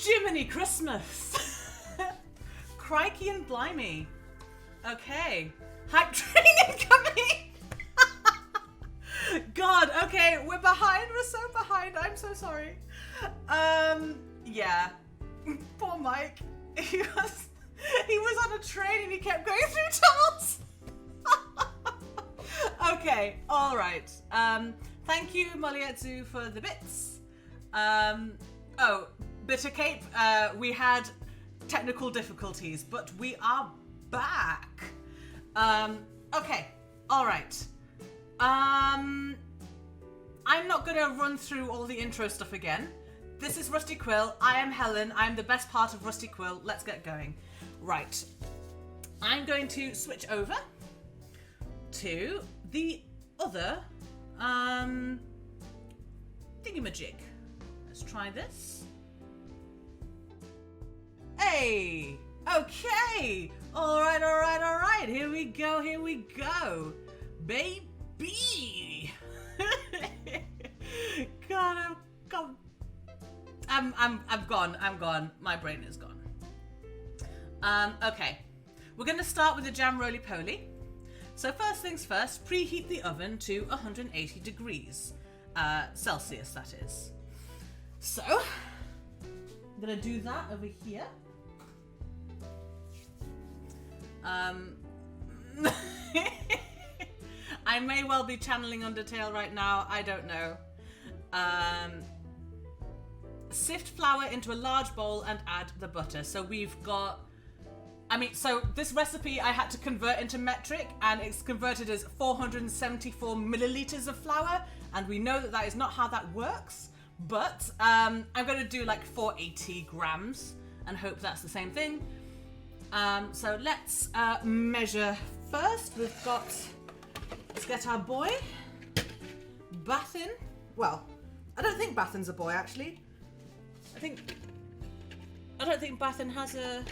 Jiminy Christmas. Crikey and blimey. Okay. Hype train incoming. God, okay, we're behind. We're so behind. I'm so sorry. Yeah. Poor Mike. He was on a train and he kept going through tunnels. Okay, all right. Thank you, Molietsu, for the bits. Oh, Bitter Cape, we had technical difficulties, but we are back. Okay, all right. I'm not going to run through all the intro stuff again. This is Rusty Quill. I am Helen. I'm the best part of Rusty Quill. Let's get going. Right. I'm going to switch over to the other thingamajig. Let's try this. Hey! Okay! Alright. Here we go. Baby! God, I'm gone. My brain is gone. Okay. We're gonna start with the jam roly-poly. So first things first, preheat the oven to 180 degrees Celsius, that is. So, I'm gonna do that over here. I may well be channeling Undertale right now, I don't know. Sift flour into a large bowl and add the butter. So we've got, so this recipe I had to convert into metric, and it's converted as 474 milliliters of flour, and we know that that is not how that works, but I'm going to do like 480 grams and hope that's the same thing. So let's measure first. Let's get our boy, Bathin. Well, I don't think Bathin's a boy, actually. I don't think Bathin has a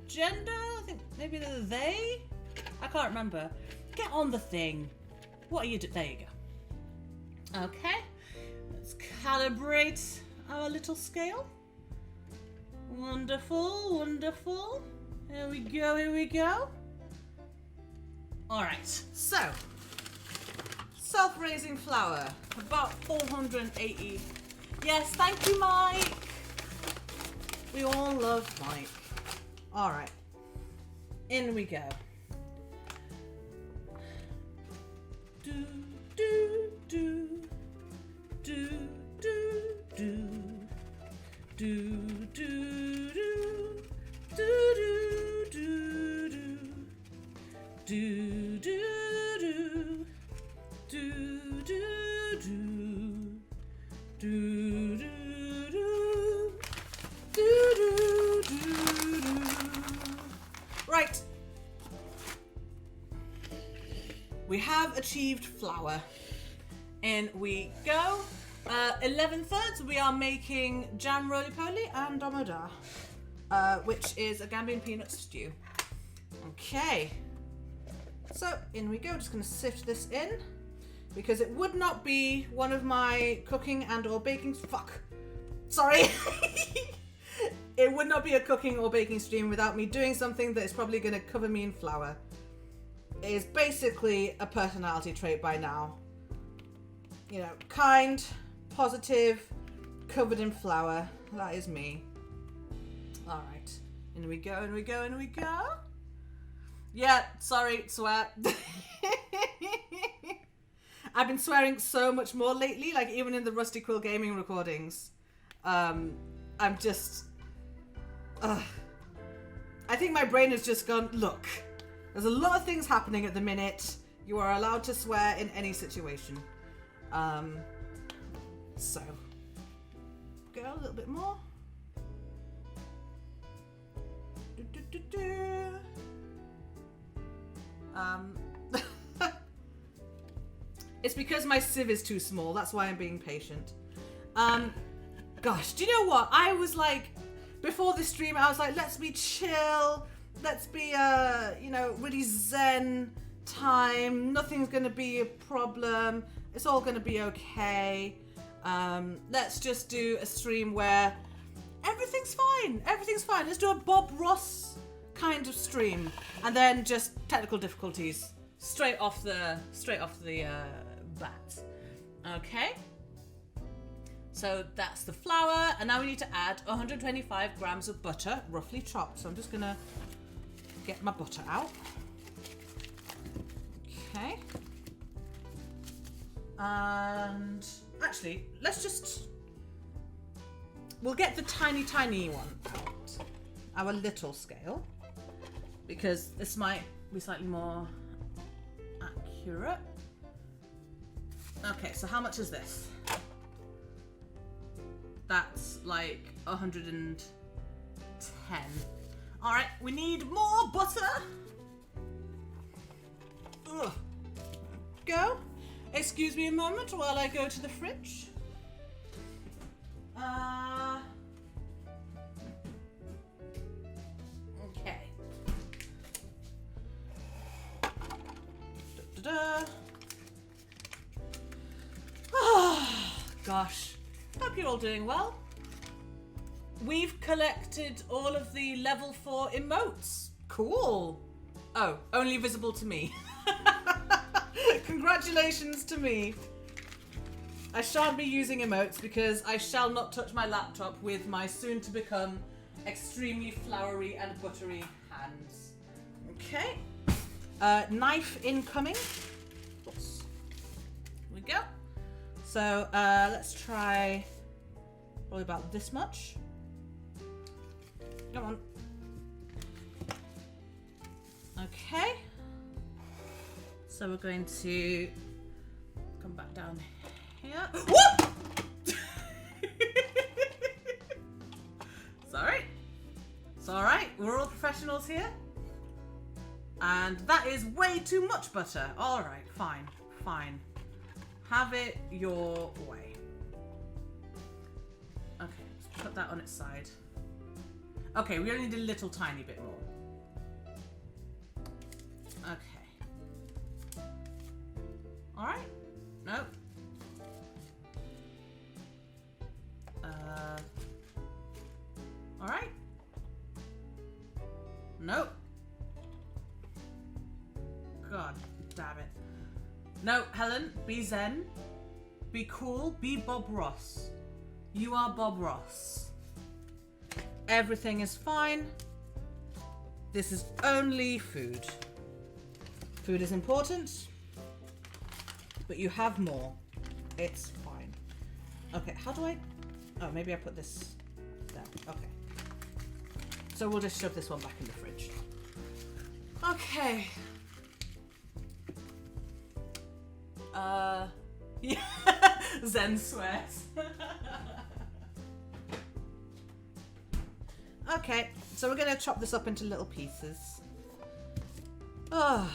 gender. I think maybe they're they. I can't remember. Get on the thing. What are you doing? There you go. Okay. Let's calibrate our little scale. Wonderful. Here we go. Alright, so self-raising flour, about 480. Yes, thank you, Mike. We all love Mike. Alright, in we go. Right. We have achieved flour. In we go. 11 thirds, we are making jam roly-poly and Domodah, which is a Gambian peanut stew. Okay. So, in we go. Just going to sift this in, because it would not be one of my cooking and or baking... Sorry. It would not be a cooking or baking stream without me doing something that is probably going to cover me in flour. It is basically a personality trait by now. You know, kind, positive, covered in flour. That is me. Alright. In we go. Yeah, sorry, swear. I've been swearing so much more lately, like even in the Rusty Quill gaming recordings. I'm just... I think my brain has just gone, look, there's a lot of things happening at the minute. You are allowed to swear in any situation. So, go a little bit more. It's because my sieve is too small. That's why I'm being patient. Gosh, do you know what? I was like, before this stream, I was like, let's be chill. Let's be, really zen time. Nothing's going to be a problem. It's all going to be okay. Let's just do a stream where, everything's fine. Everything's fine. Let's do a Bob Ross kind of stream, and then just technical difficulties straight off the bat. Okay. So that's the flour, and now we need to add 125 grams of butter, roughly chopped. So I'm just gonna get my butter out. Okay. And actually, we'll get the tiny one out. Our little scale, because this might be slightly more accurate. Okay, so how much is this? That's like 110. All right, we need more butter. Ugh. Go. Excuse me a moment while I go to the fridge. Okay. Gosh. Hope you're all doing well. We've collected all of the level 4 emotes. Cool. Oh, only visible to me. Congratulations to me. I shan't be using emotes because I shall not touch my laptop with my soon to become extremely floury and buttery hands. Okay. Knife incoming. Oops. Here we go. So let's try probably about this much. Come on. Okay. So we're going to come back down here. Whoop! Sorry. It's all right. We're all professionals here. And that is way too much butter. All right. Fine. Fine. Have it your way. Okay. Let's put that on its side. Okay. We only need a little tiny bit more. Okay. All right. Nope. All right. Nope. God damn it. No, Helen, be zen. Be cool. Be Bob Ross. You are Bob Ross. Everything is fine. This is only food. Food is important. But you have more. It's fine. Okay, how do I... Oh, maybe I put this there. Okay. So we'll just shove this one back in the fridge. Okay. Yeah. Zen swears. Okay, so we're going to chop this up into little pieces. Oh.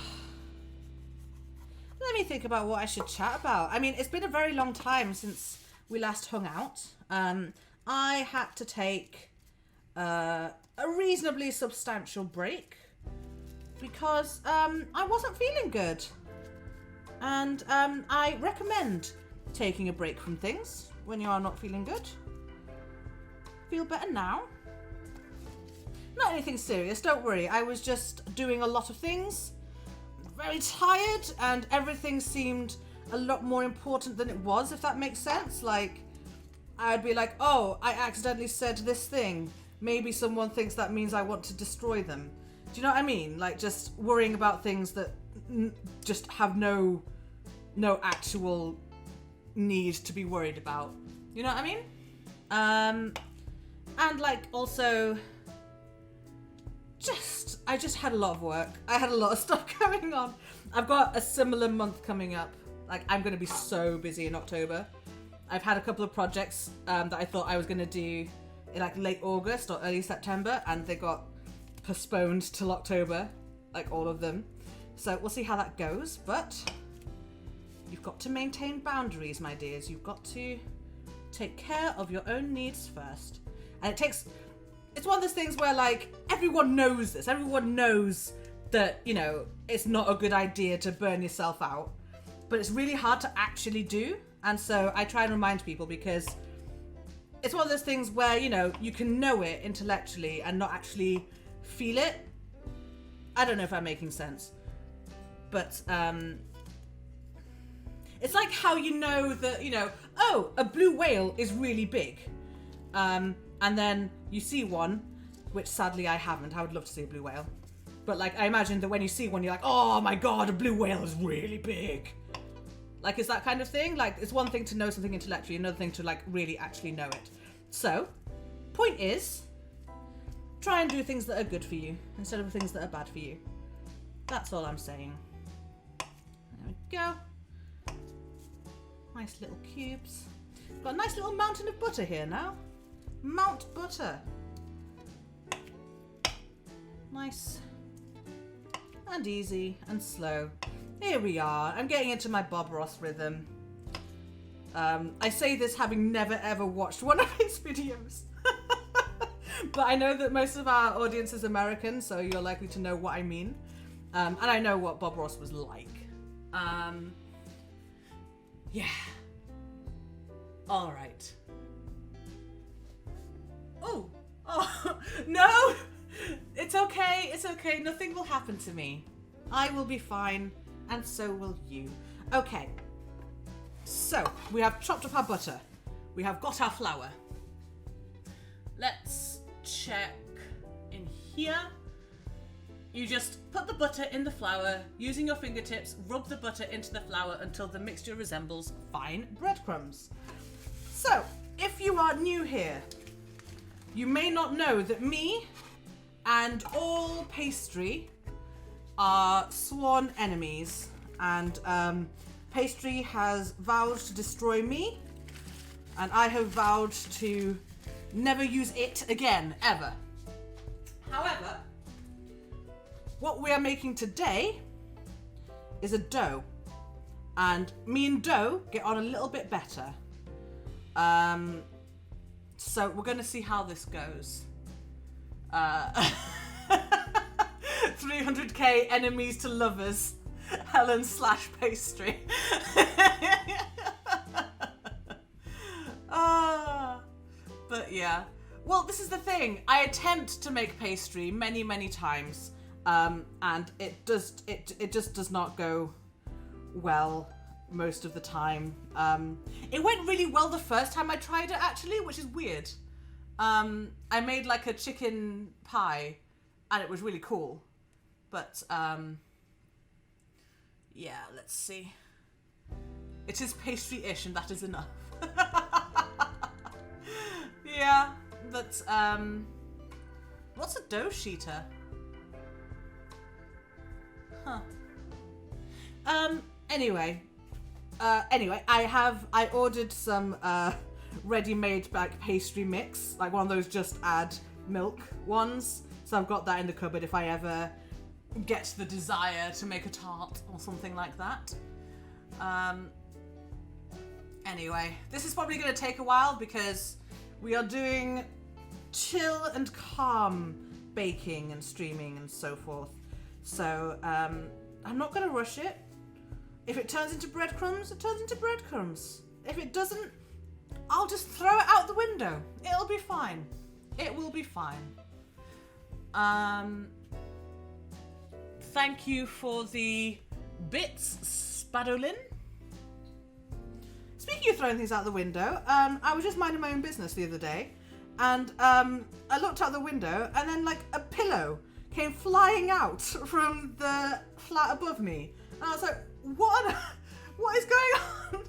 Let me think about what I should chat about. I mean, it's been a very long time since we last hung out. I had to take a reasonably substantial break because I wasn't feeling good. And I recommend taking a break from things when you are not feeling good. Feel better now? Not anything serious, don't worry. I was just doing a lot of things. Very tired, and everything seemed a lot more important than it was, if that makes sense. Like, I'd be like, oh, I accidentally said this thing. Maybe someone thinks that means I want to destroy them. Do you know what I mean? Like, just worrying about things that just have no actual need to be worried about. You know what I mean? And like, also... I just had a lot of work. I had a lot of stuff going on. I've got a similar month coming up. Like, I'm going to be so busy in October. I've had a couple of projects that I thought I was going to do in like late August or early September, and they got postponed till October, like all of them. So we'll see how that goes, but you've got to maintain boundaries, my dears. You've got to take care of your own needs first. And it's one of those things where, like, everyone knows this. Everyone knows that, you know, it's not a good idea to burn yourself out. But it's really hard to actually do. And so I try and remind people because it's one of those things where, you know, you can know it intellectually and not actually feel it. I don't know if I'm making sense. But, it's like how you know that, you know, oh, a blue whale is really big. And then you see one, which sadly I haven't. I would love to see a blue whale. But, like, I imagine that when you see one, you're like, oh my god, a blue whale is really big. Like, it's that kind of thing. Like, it's one thing to know something intellectually, another thing to, like, really actually know it. So, point is, try and do things that are good for you instead of things that are bad for you. That's all I'm saying. There we go. Nice little cubes. Got a nice little mountain of butter here now. Mount butter. Nice. And easy and slow. Here we are. I'm getting into my Bob Ross rhythm. I say this having never ever watched one of his videos. But I know that most of our audience is American, so you're likely to know what I mean. And I know what Bob Ross was like. Yeah. All right. Oh, no! It's okay, it's okay. Nothing will happen to me. I will be fine, and so will you. Okay. So, we have chopped up our butter. We have got our flour. Let's check in here. You just put the butter in the flour, using your fingertips, rub the butter into the flour until the mixture resembles fine breadcrumbs. So, if you are new here, you may not know that me and all pastry are sworn enemies, and pastry has vowed to destroy me, and I have vowed to never use it again, ever. However, what we are making today is a dough, and me and dough get on a little bit better. So we're going to see how this goes. 300k enemies to lovers. Helen / pastry. But yeah. Well, this is the thing. I attempt to make pastry many times. And it just does not go well most of the time. It went really well the first time I tried it, actually, which is weird. I made like a chicken pie, and it was really cool. But yeah, let's see. It is pastry-ish, and that is enough. Yeah, but what's a dough sheeter? Huh. Anyway, I ordered some ready-made like pastry mix, like one of those just add milk ones. So I've got that in the cupboard if I ever get the desire to make a tart or something like that. Anyway, this is probably going to take a while because we are doing chill and calm baking and streaming and so forth. So I'm not going to rush it. If it turns into breadcrumbs, it turns into breadcrumbs. If it doesn't, I'll just throw it out the window. It'll be fine. It will be fine. Thank you for the bits, Spadolin. Speaking of throwing things out the window, I was just minding my own business the other day, and I looked out the window, and then like a pillow came flying out from the flat above me, and I was like, what is going on?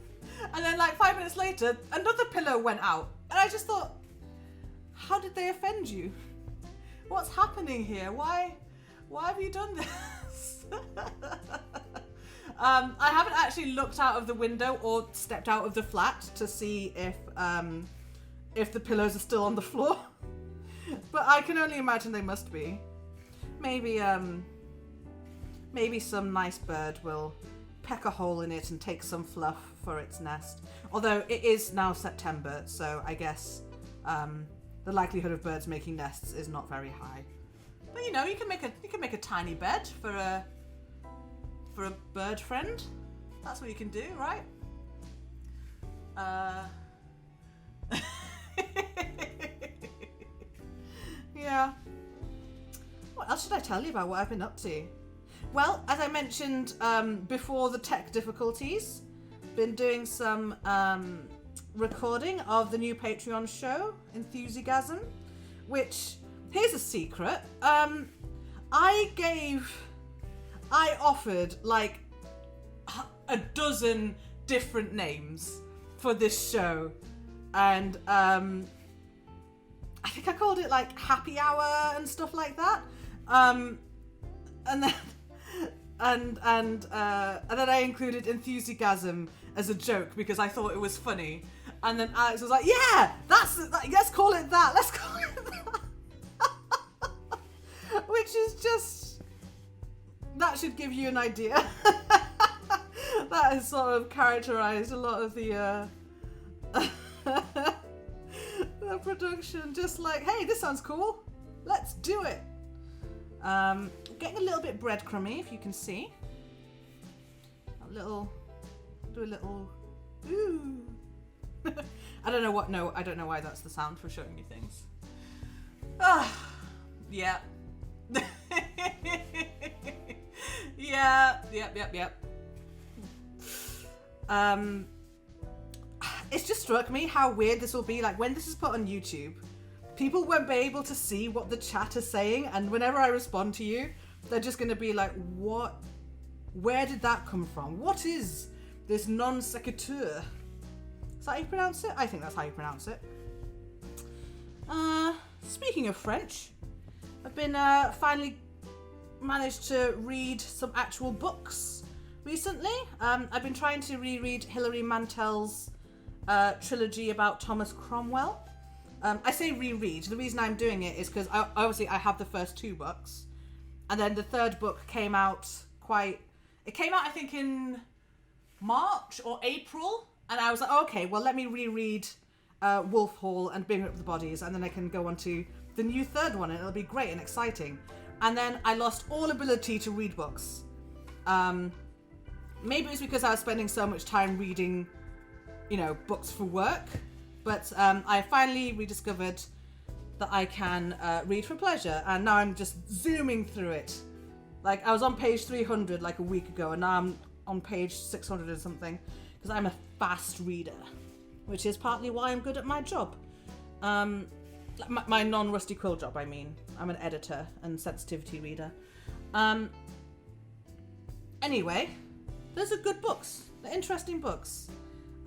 And then like 5 minutes later, another pillow went out, and I just thought, how did they offend you? What's happening here? Why have you done this? I haven't actually looked out of the window or stepped out of the flat to see if the pillows are still on the floor. But I can only imagine they must be. Maybe some nice bird will peck a hole in it and take some fluff for its nest. Although it is now September, so I guess the likelihood of birds making nests is not very high. But you know, you can make a tiny bed for a bird friend. That's what you can do, right? else should I tell you about what I've been up to? Well, as I mentioned before the tech difficulties, been doing some recording of the new Patreon show, Enthusiasm, which, here's a secret, I offered like a dozen different names for this show, and I think I called it like Happy Hour and stuff like that, and then and then I included Enthusiasm as a joke because I thought it was funny, and then Alex was like, yeah, let's call it that, which is just, that should give you an idea. That has sort of characterized a lot of the the production. Just like, hey, this sounds cool, let's do it. Getting a little bit breadcrumby, if you can see. Do a little ooh. I don't know why that's the sound for showing you things. Yeah. Yep. It's just struck me how weird this will be. Like, when this is put on YouTube, people won't be able to see what the chat is saying, and whenever I respond to you, they're just going to be like, what? Where did that come from? What is this non sequitur? Is that how you pronounce it? I think that's how you pronounce it. Speaking of French, I've been finally managed to read some actual books recently. I've been trying to reread Hilary Mantel's trilogy about Thomas Cromwell. I say reread. The reason I'm doing it is because obviously I have the first two books, and then the third book came out I think in March or April, and I was like, okay, well, let me reread Wolf Hall and Bring Up the Bodies, and then I can go on to the new third one, and it'll be great and exciting. And then I lost all ability to read books. Maybe it was because I was spending so much time reading, books for work, but I finally rediscovered that I can read for pleasure, and now I'm just zooming through it. Like, I was on page 300 like a week ago, and now I'm on page 600 or something, because I'm a fast reader, which is partly why I'm good at my job. My non-Rusty Quill job, I mean. I'm an editor and sensitivity reader. Anyway, those are good books. They're interesting books.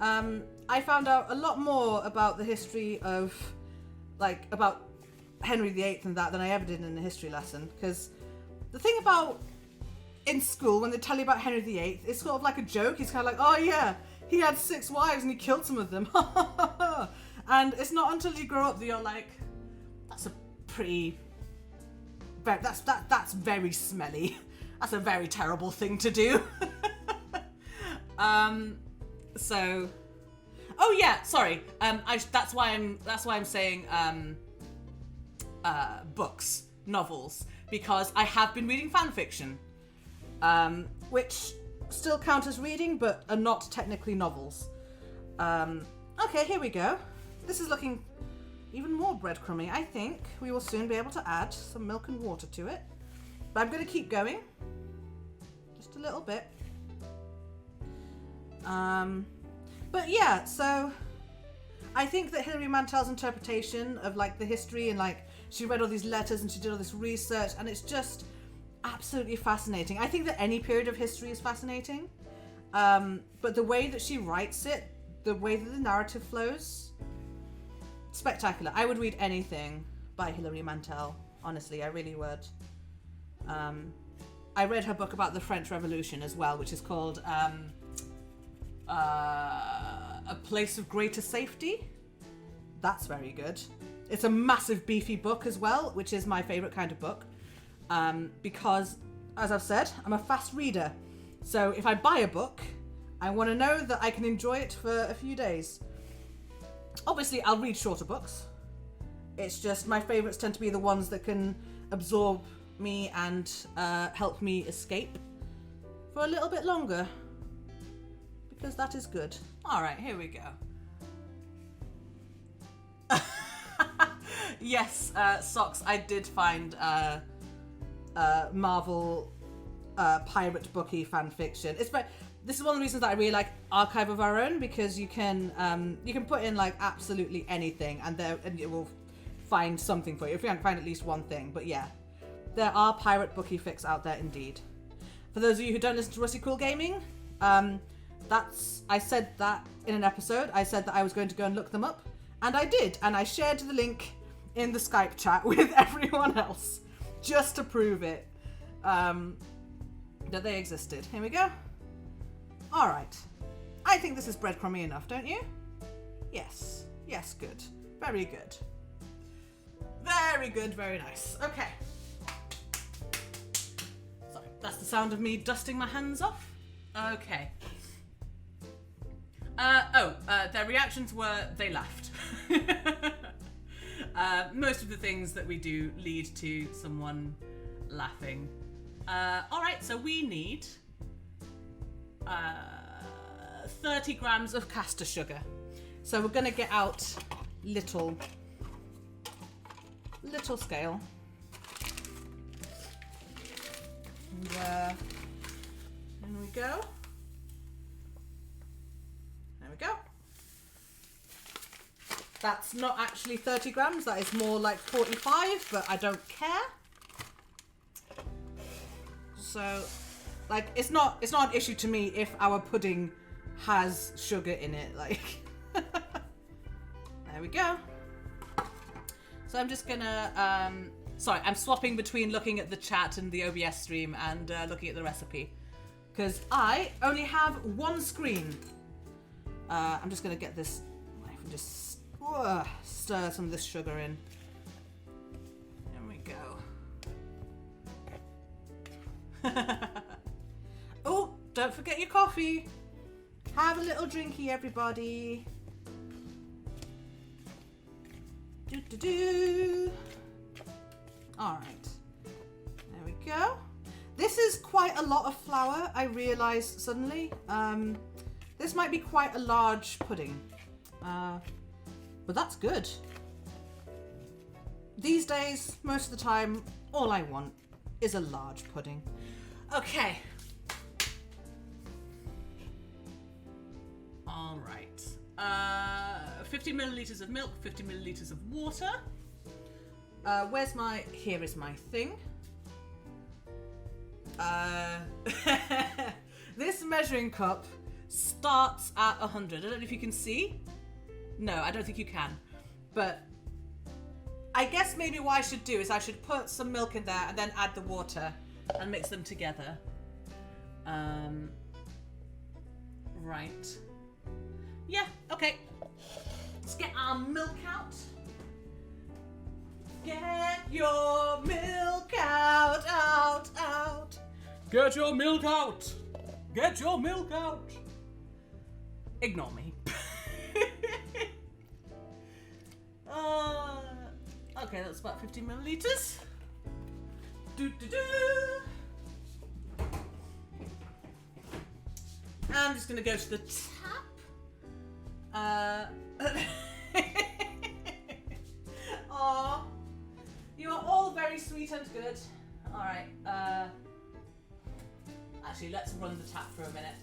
I found out a lot more about the history of, about Henry VIII and that than I ever did in a history lesson. Because the thing about in school, when they tell you about Henry VIII, it's sort of like a joke. He's kind of like, oh yeah, he had 6 wives and he killed some of them. And it's not until you grow up that you're like, that's very smelly. That's a very terrible thing to do. Oh yeah, sorry. That's why I'm saying books, novels, because I have been reading fan fiction, which still count as reading, but are not technically novels. Okay, here we go. This is looking even more breadcrumby. I think we will soon be able to add some milk and water to it. But I'm going to keep going. Just a little bit. But yeah, so I think that Hilary Mantel's interpretation of the history and she read all these letters and she did all this research, and it's just absolutely fascinating. I think that any period of history is fascinating. But the way that she writes it, the way that the narrative flows, spectacular. I would read anything by Hilary Mantel. Honestly, I really would. I read her book about the French Revolution as well, which is called A Place of Greater Safety. That's very good. It's a massive beefy book as well, which is my favourite kind of book. Because, as I've said, I'm a fast reader. So if I buy a book, I want to know that I can enjoy it for a few days. Obviously, I'll read shorter books. It's just my favourites tend to be the ones that can absorb me and help me escape for a little bit longer. Because that is good. Alright, here we go. Yes, Socks, I did find Marvel pirate booky fan fiction. This is one of the reasons that I really like Archive of Our Own, because you can put in like absolutely anything and it will find something for you. If you can find at least one thing. But yeah, there are pirate booky fics out there indeed. For those of you who don't listen to Rusty Quill Gaming, I said that in an episode. I said that I was going to go and look them up, and I did, and I shared the link in the Skype chat with everyone else just to prove it, that they existed. Here we go. All right. I think this is breadcrumby enough, don't you? Yes. Yes, good. Very good. Very good, very nice. Okay. Sorry, that's the sound of me dusting my hands off. Okay. Their reactions were they laughed. Most of the things that we do lead to someone laughing. Alright, so we need 30 grams of caster sugar. So we're going to get out little scale. And there we go. There we go. That's not actually 30 grams, that is more like 45, but I don't care. So, like, it's not an issue to me if our pudding has sugar in it, like. There we go. So I'm just gonna, sorry, I'm swapping between looking at the chat and the OBS stream and looking at the recipe, because I only have one screen. I'm just gonna get this knife and just stir some of this sugar in. There we go. Oh, don't forget your coffee. Have a little drinky, everybody. All right, there we go. This is quite a lot of flour, I realised suddenly. This might be quite a large pudding, but that's good. These days, most of the time, all I want is a large pudding. Okay. All right. 50 milliliters of milk, 50 milliliters of water. Here is my thing. This measuring cup starts at 100. I don't know if you can see. No, I don't think you can. But I guess maybe what I should do is I should put some milk in there and then add the water and mix them together. Right. Yeah, okay. Let's get our milk out. Get your milk out, out. Get your milk out. Get your milk out. Ignore me. Okay, that's about 50 milliliters. I'm just gonna go to the tap. Aw, you are all very sweet and good. All right. Actually, let's run the tap for a minute.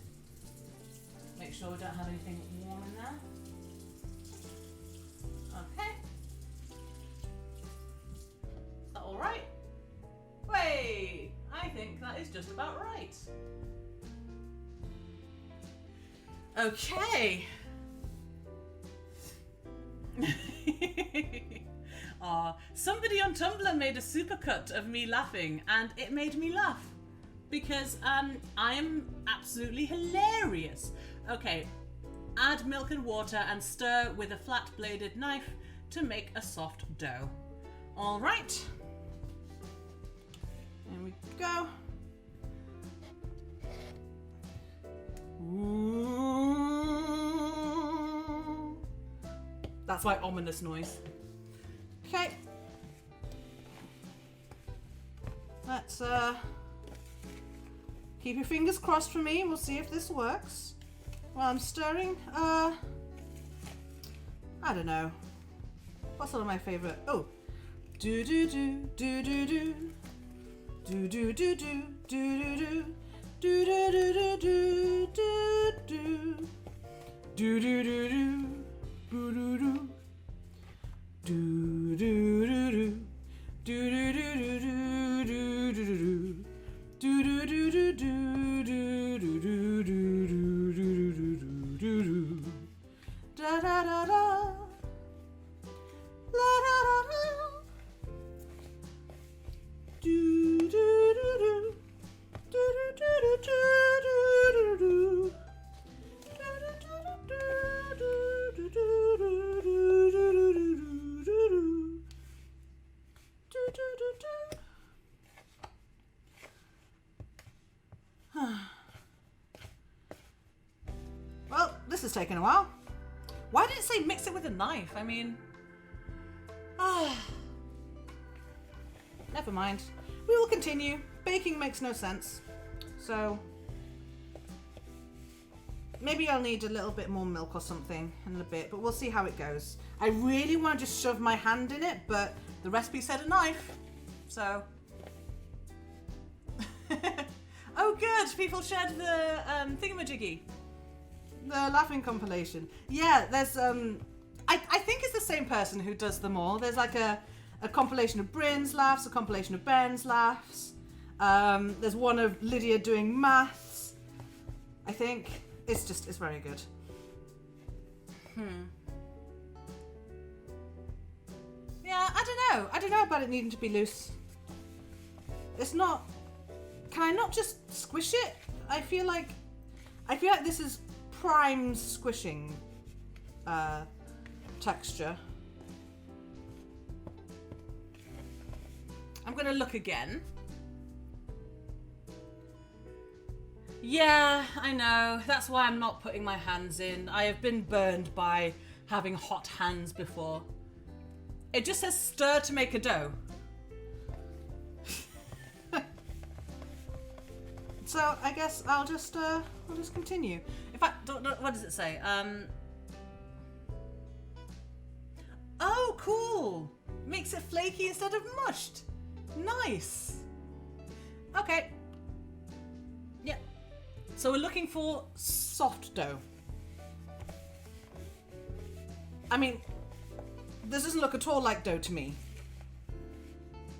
Make sure we don't have anything warm in there. Okay. Is that all right? Wait, I think that is just about right. Okay. Somebody on Tumblr made a supercut of me laughing, and it made me laugh because I am absolutely hilarious. Okay, add milk and water and stir with a flat-bladed knife to make a soft dough. All right. There we go. Ooh. That's my ominous noise. Okay. Let's keep your fingers crossed for me. We'll see if this works. While I'm stirring, I don't know. What's one of my favorite? Oh, do do do do do do Do do do do do do do do do do do do do do do do do do. Do do do do do do do do do do do do do do da da da da la da da da do do do do do do do do do Well, this has taken a while. Why did it say mix it with a knife? I mean, never mind. We will continue. Baking makes no sense. So, maybe I'll need a little bit more milk or something in a bit, but we'll see how it goes. I really want to just shove my hand in it, but the recipe said a knife, so. Oh good, people shared the thingamajiggy. The laughing compilation. Yeah, there's, I think it's the same person who does them all. There's like a compilation of Bryn's laughs, a compilation of Ben's laughs. There's one of Lydia doing maths, I think. It's very good. Yeah, I don't know about it needing to be loose. It's not, can I not just squish it? I feel like this is prime squishing texture. I'm gonna look again. Yeah, I know. That's why I'm not putting my hands in. I have been burned by having hot hands before. It just says stir to make a dough. So I guess I'll just continue. In fact, what does it say? Oh, cool. Makes it flaky instead of mushed. Nice. Okay. Yeah. So we're looking for soft dough. I mean, this doesn't look at all like dough to me.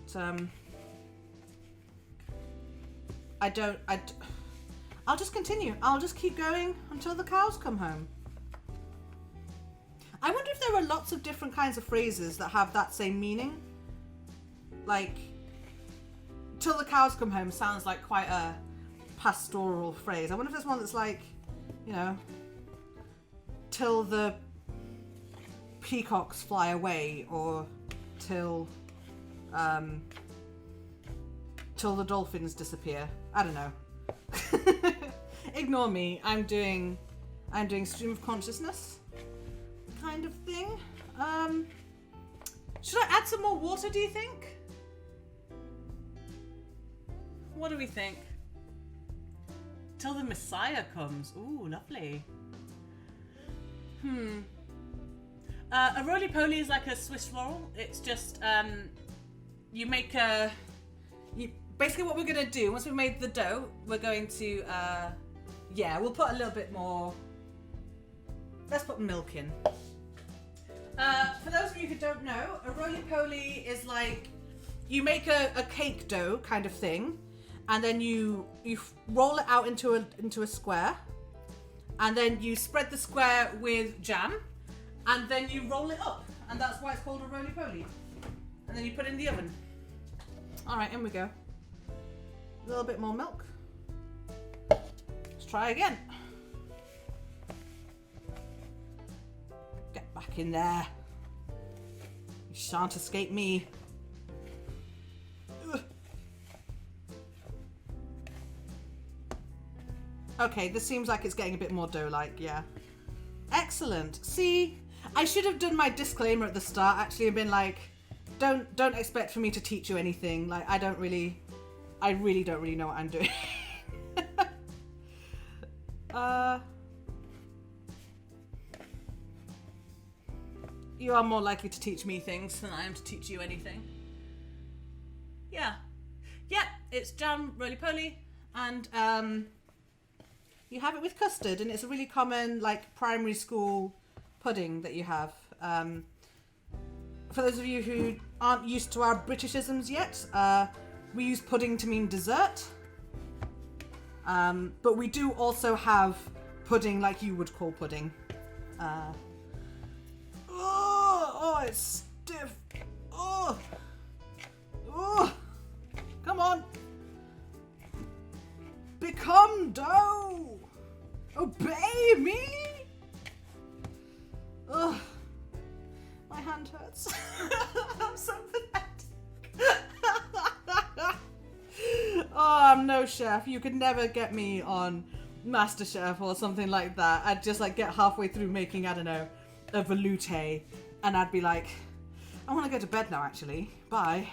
It's, I'll just continue. I'll just keep going until the cows come home. I wonder if there are lots of different kinds of phrases that have that same meaning. Like, till the cows come home sounds like quite a pastoral phrase. I wonder if there's one that's like, you know, till the peacocks fly away, or till the dolphins disappear. I don't know. Ignore me. I'm doing stream of consciousness kind of thing. Should I add some more water, do you think? What do we think? Till the Messiah comes. Ooh, lovely. A roly-poly is like a Swiss roll. It's just, you make basically what we're going to do, once we've made the dough, we're going to, we'll put a little bit more, let's put milk in. For those of you who don't know, a roly-poly is like, you make a cake dough kind of thing, and then you roll it out into a square, and then you spread the square with jam, and then you roll it up, and that's why it's called a roly-poly. And then you put it in the oven. All right, in we go. A little bit more milk. Let's try again. Get back in there. You shan't escape me. Ugh. Okay, this seems like it's getting a bit more dough-like, yeah. Excellent. See, I should have done my disclaimer at the start, actually, and been like, don't expect for me to teach you anything. Like, I really don't really know what I'm doing. You are more likely to teach me things than I am to teach you anything. Yeah. it's jam roly-poly, and you have it with custard, and it's a really common like primary school pudding that you have. For those of you who aren't used to our Britishisms yet, we use pudding to mean dessert. But we do also have pudding like you would call pudding. Oh, it's stiff. Oh, come on. Become dough. Obey me. Oh, my hand hurts. I'm so pathetic. Oh, I'm no chef. You could never get me on MasterChef or something like that. I'd just like get halfway through making, I don't know, a velouté, and I'd be like, I want to go to bed now actually. Bye.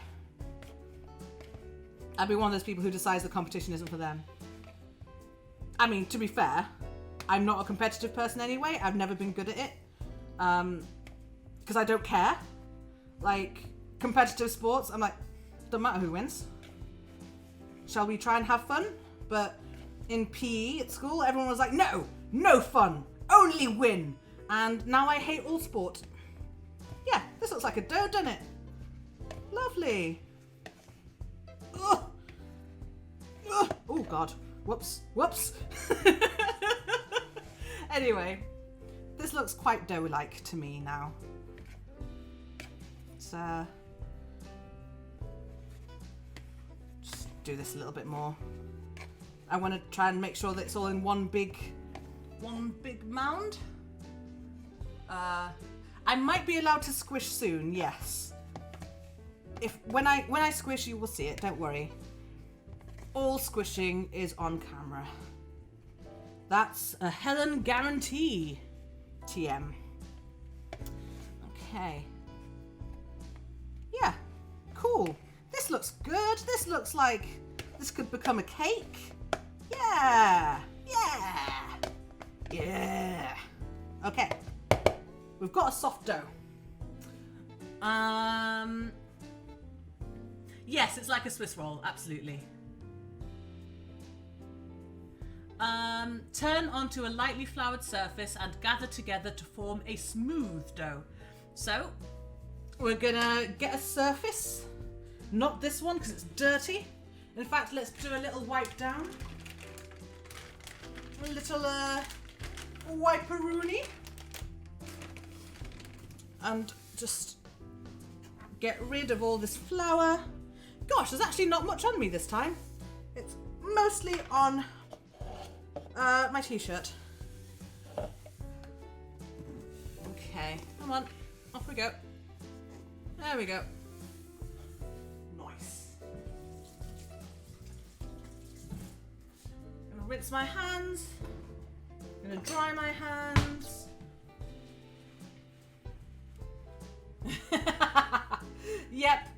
I'd be one of those people who decides the competition isn't for them. I mean, to be fair, I'm not a competitive person anyway. I've never been good at it. Because I don't care. Like, competitive sports, I'm like, doesn't matter who wins. Shall we try and have fun? But in PE at school, everyone was like, no fun, only win. And now I hate all sport. Yeah, this looks like a dough, doesn't it? Lovely. Ugh. Ugh. Oh God, whoops. Anyway, this looks quite dough-like to me now. Let's just do this a little bit more. I want to try and make sure that it's all in one big mound. I might be allowed to squish soon, yes. When I squish, you will see it, don't worry. All squishing is on camera. That's a Helen guarantee. TM. Okay. Yeah, cool. This looks good. This looks like this could become a cake. Yeah. Okay. We've got a soft dough. Yes, it's like a Swiss roll, absolutely. Turn onto a lightly floured surface and gather together to form a smooth dough. So, we're gonna get a surface. Not this one, because it's dirty. In fact, let's do a little wipe down. A little, wipe-a-rooney. And just get rid of all this flour. Gosh, there's actually not much on me this time. It's mostly on my t-shirt. Okay, come on, off we go. There we go. Nice. Gonna rinse my hands. Gonna dry my hands.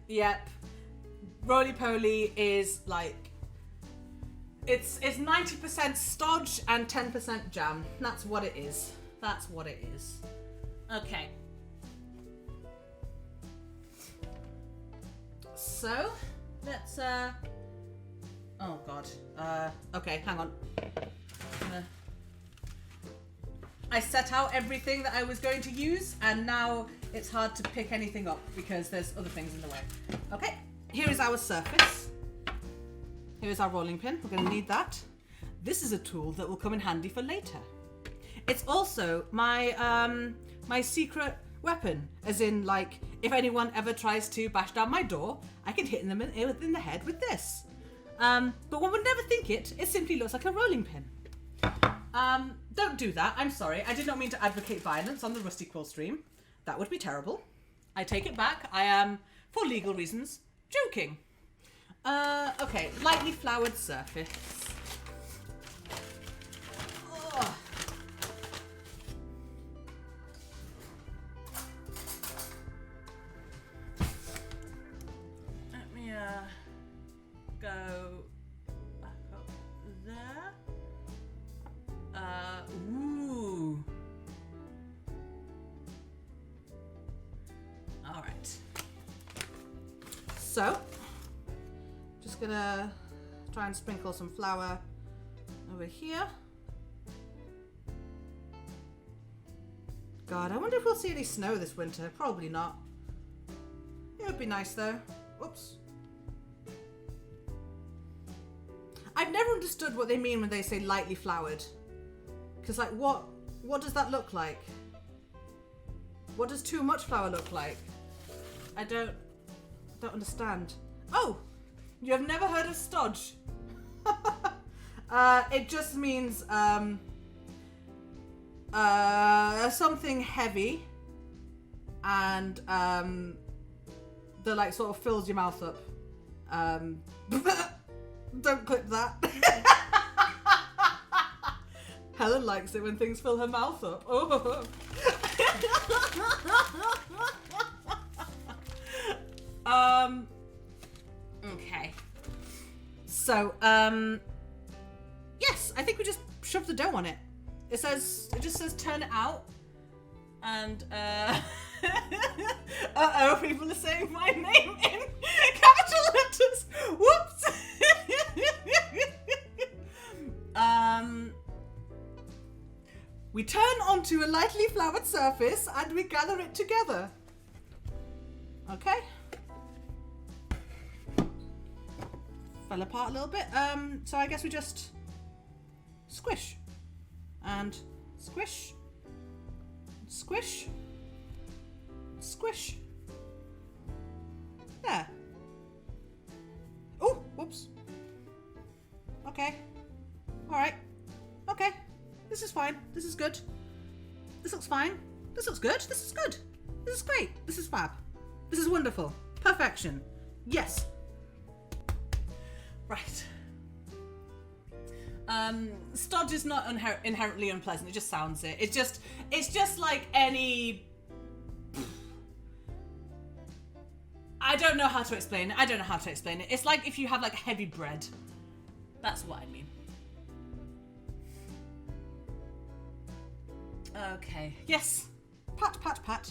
Yep. Roly-Poly is like, it's 90% stodge and 10% jam. That's what it is. Okay. So, let's, oh God. Okay, hang on. I set out everything that I was going to use, and now it's hard to pick anything up because there's other things in the way. Okay, here is our surface. Here is our rolling pin. We're going to need that. This is a tool that will come in handy for later. It's also my my secret weapon, as in, like, if anyone ever tries to bash down my door, I can hit them in the head with this. But one would never think it. It simply looks like a rolling pin. Don't do that. I'm sorry. I did not mean to advocate violence on the Rusty Quill stream. That would be terrible. I take it back. I am, for legal reasons, joking. Okay. Lightly floured surface. Ugh. Let me, go back up there. Ooh. All right. So, just gonna try and sprinkle some flour over here. God, I wonder if we'll see any snow this winter. Probably not. It would be nice though. Oops. I've never understood what they mean when they say lightly floured. Because like what does that look like? What does too much flour look like? I don't understand. Oh! You have never heard of stodge? It just means something heavy and that like sort of fills your mouth up. Don't clip that. Helen likes it when things fill her mouth up. Oh. Okay. So, yes, I think we just shove the dough on it. It just says turn it out. And, uh-oh, people are saying my name in capital letters. Whoops. We turn onto a lightly floured surface and we gather it together. Okay. Fell apart a little bit. So I guess we just squish and squish, squish, squish. There. Oh, whoops. Okay. All right. Okay. This is fine. This is good. This looks fine. This looks good. This is good. This is great. This is fab. This is wonderful. Perfection. Yes. Right. Stodge is not inherently unpleasant. It just sounds it. It's just like any... I don't know how to explain it. It's like if you have like heavy bread. That's what I mean. Okay. Yes. Pat, pat, pat.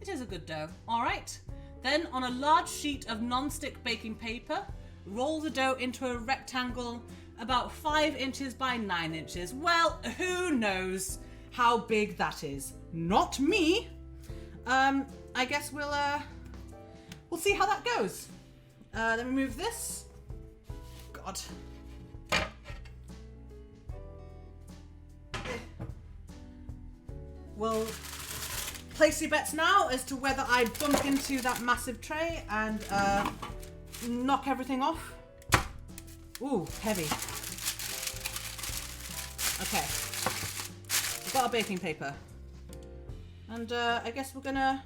It is a good dough. All right. Then on a large sheet of non-stick baking paper, roll the dough into a rectangle about 5 inches by 9 inches. Well, who knows how big that is? Not me. I guess we'll see how that goes. Let me move this. God. We'll place your bets now as to whether I bump into that massive tray and knock everything off. Ooh, heavy. Okay. We've got our baking paper. And I guess we're gonna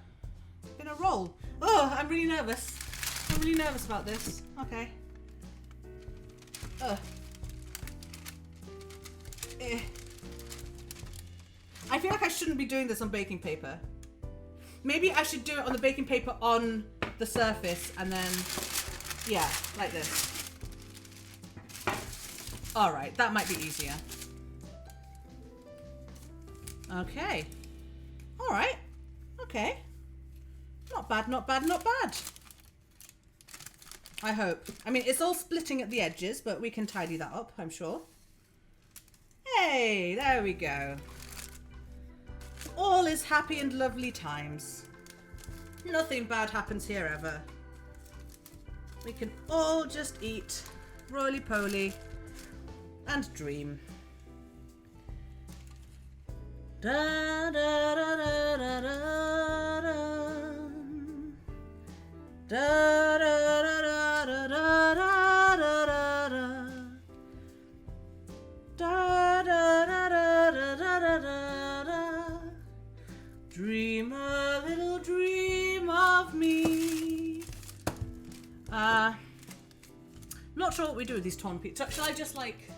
roll. Oh, I'm really nervous. I'm really nervous about this. Okay. I feel like I shouldn't be doing this on baking paper. Maybe I should do it on the baking paper on the surface and then, yeah, like this. All right, that might be easier. Okay. All right. Okay. Not bad, not bad, not bad. I hope. I mean, it's all splitting at the edges, but we can tidy that up, I'm sure. Hey, there we go. All is happy and lovely times. Nothing bad happens here ever. We can all just eat roly-poly and dream. Da da da da da da da da da da da da da da. Dream a little dream of me. I'm not sure what we do with these torn pieces. Shall I just like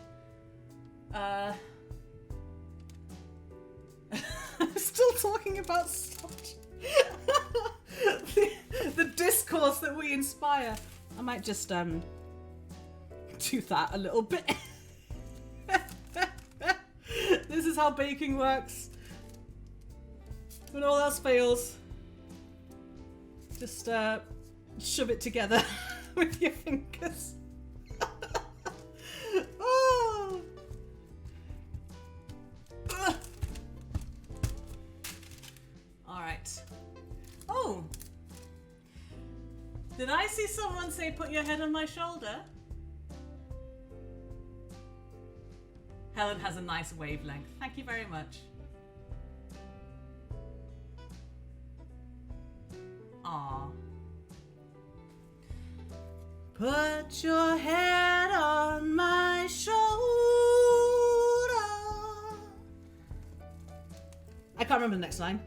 I'm still talking about stodge. the discourse that we inspire. I might just do that a little bit. This is how baking works. When all else fails, just shove it together with your fingers. Oh. Did I see someone say put your head on my shoulder? Helen has a nice wavelength. Thank you very much. Aww. Put your head on my shoulder. I can't remember the next line.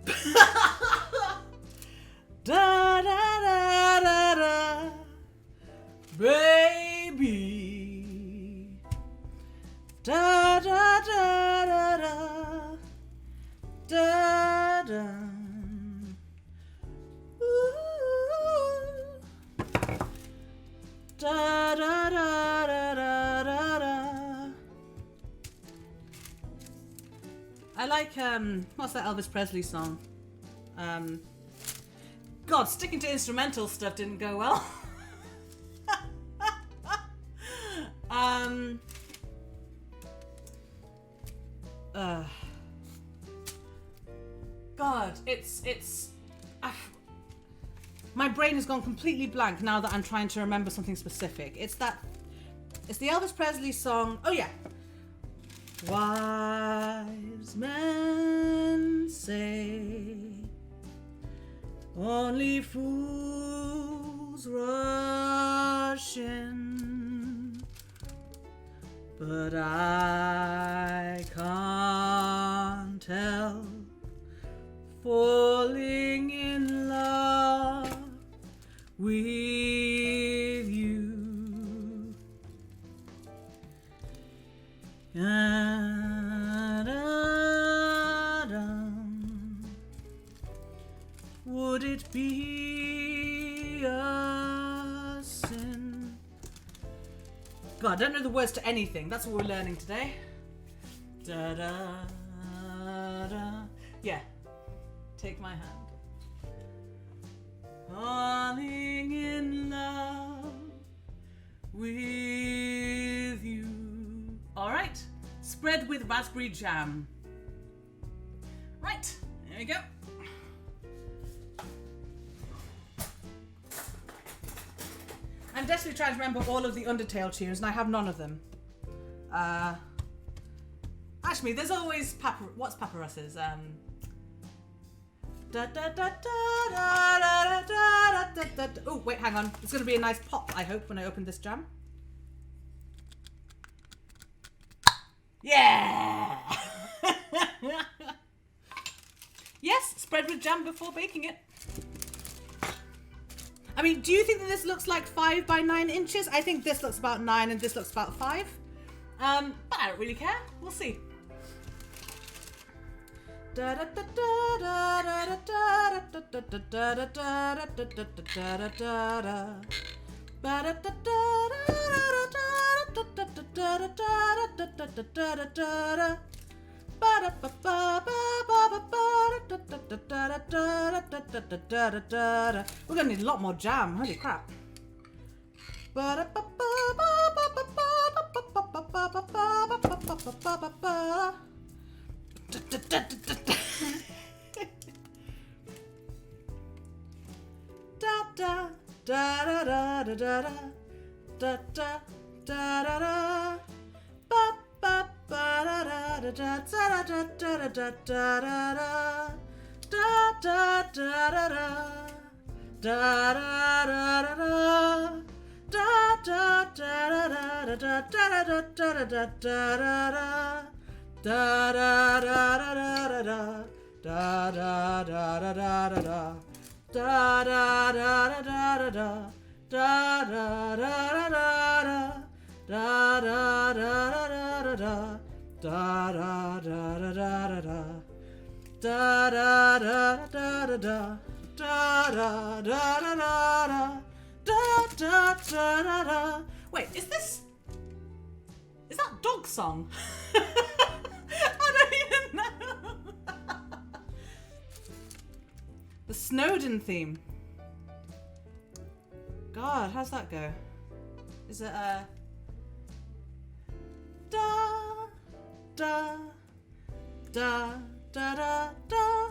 Da da da da da, baby. Da da da da da, da da. Ooh. Da da da da da da da. I like what's that Elvis Presley song? God, sticking to instrumental stuff didn't go well. God, it's my brain has gone completely blank now that I'm trying to remember something specific. It's the Elvis Presley song. Oh yeah. Wise men say only fools rush in, but I can't help falling in love with you. Would it be a sin? God, I don't know the words to anything. That's what we're learning today. Da da da. Yeah. Take my hand. Falling in love with you. All right. Spread with raspberry jam. Right. There we go. I'm desperately trying to remember all of the Undertale tunes, and I have none of them. Actually, there's always what's Papyrus's? Oh, wait, hang on. It's going to be a nice pop, I hope, when I open this jam. Yeah! Yes, spread with jam before baking it. I mean, do you think that this looks like 5 by 9 inches? I think this looks about 9 and this looks about 5. But I don't really care. We'll see. We're gonna need a lot more jam, holy crap. Wait, is that dog song? I don't even know. The Snowden theme. God, how's that go? Is it da da da da da da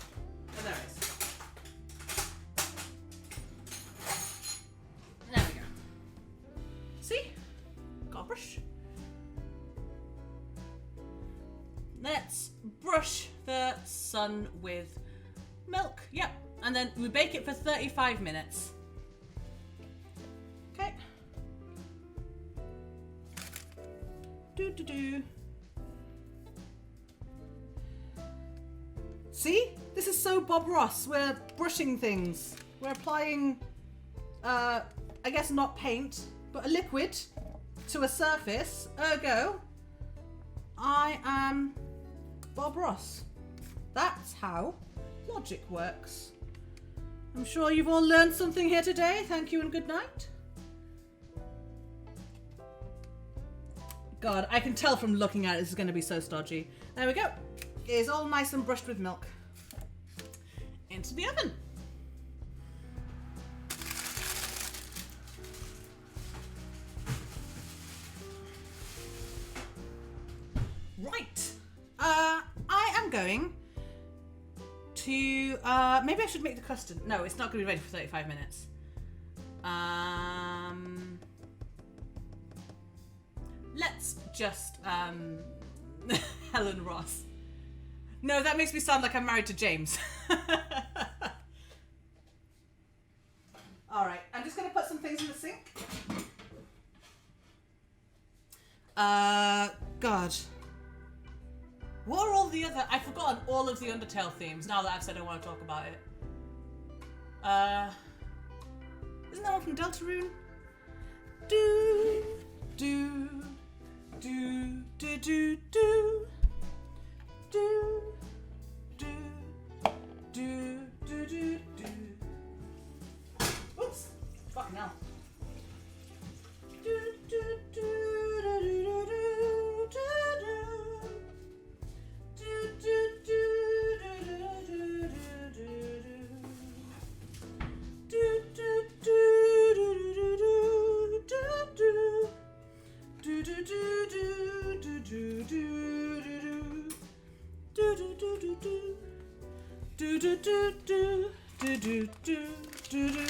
brush the sun with milk. Yep. And then we bake it for 35 minutes. Okay. Do. See? This is so Bob Ross. We're brushing things. We're applying, I guess not paint, but a liquid to a surface. Ergo, I am Bob Ross. That's how logic works. I'm sure you've all learned something here today. Thank you and good night. God, I can tell from looking at it, this is going to be so stodgy. There we go. It's all nice and brushed with milk. Into the oven. Right. I am going to, maybe I should make the custard. No, it's not going to be ready for 35 minutes. Let's just, Helen Ross. No, that makes me sound like I'm married to James. All right, I'm just going to put some things in the sink. God. What are all the other... I've forgotten all of the Undertale themes now that I've said I want to talk about it. Isn't that one from Deltarune? Do, do, do, do, do, do. Do, do, do, do, do, do. Oops, fucking hell. Do, do, do, do, do, do, do, do, do, do, do,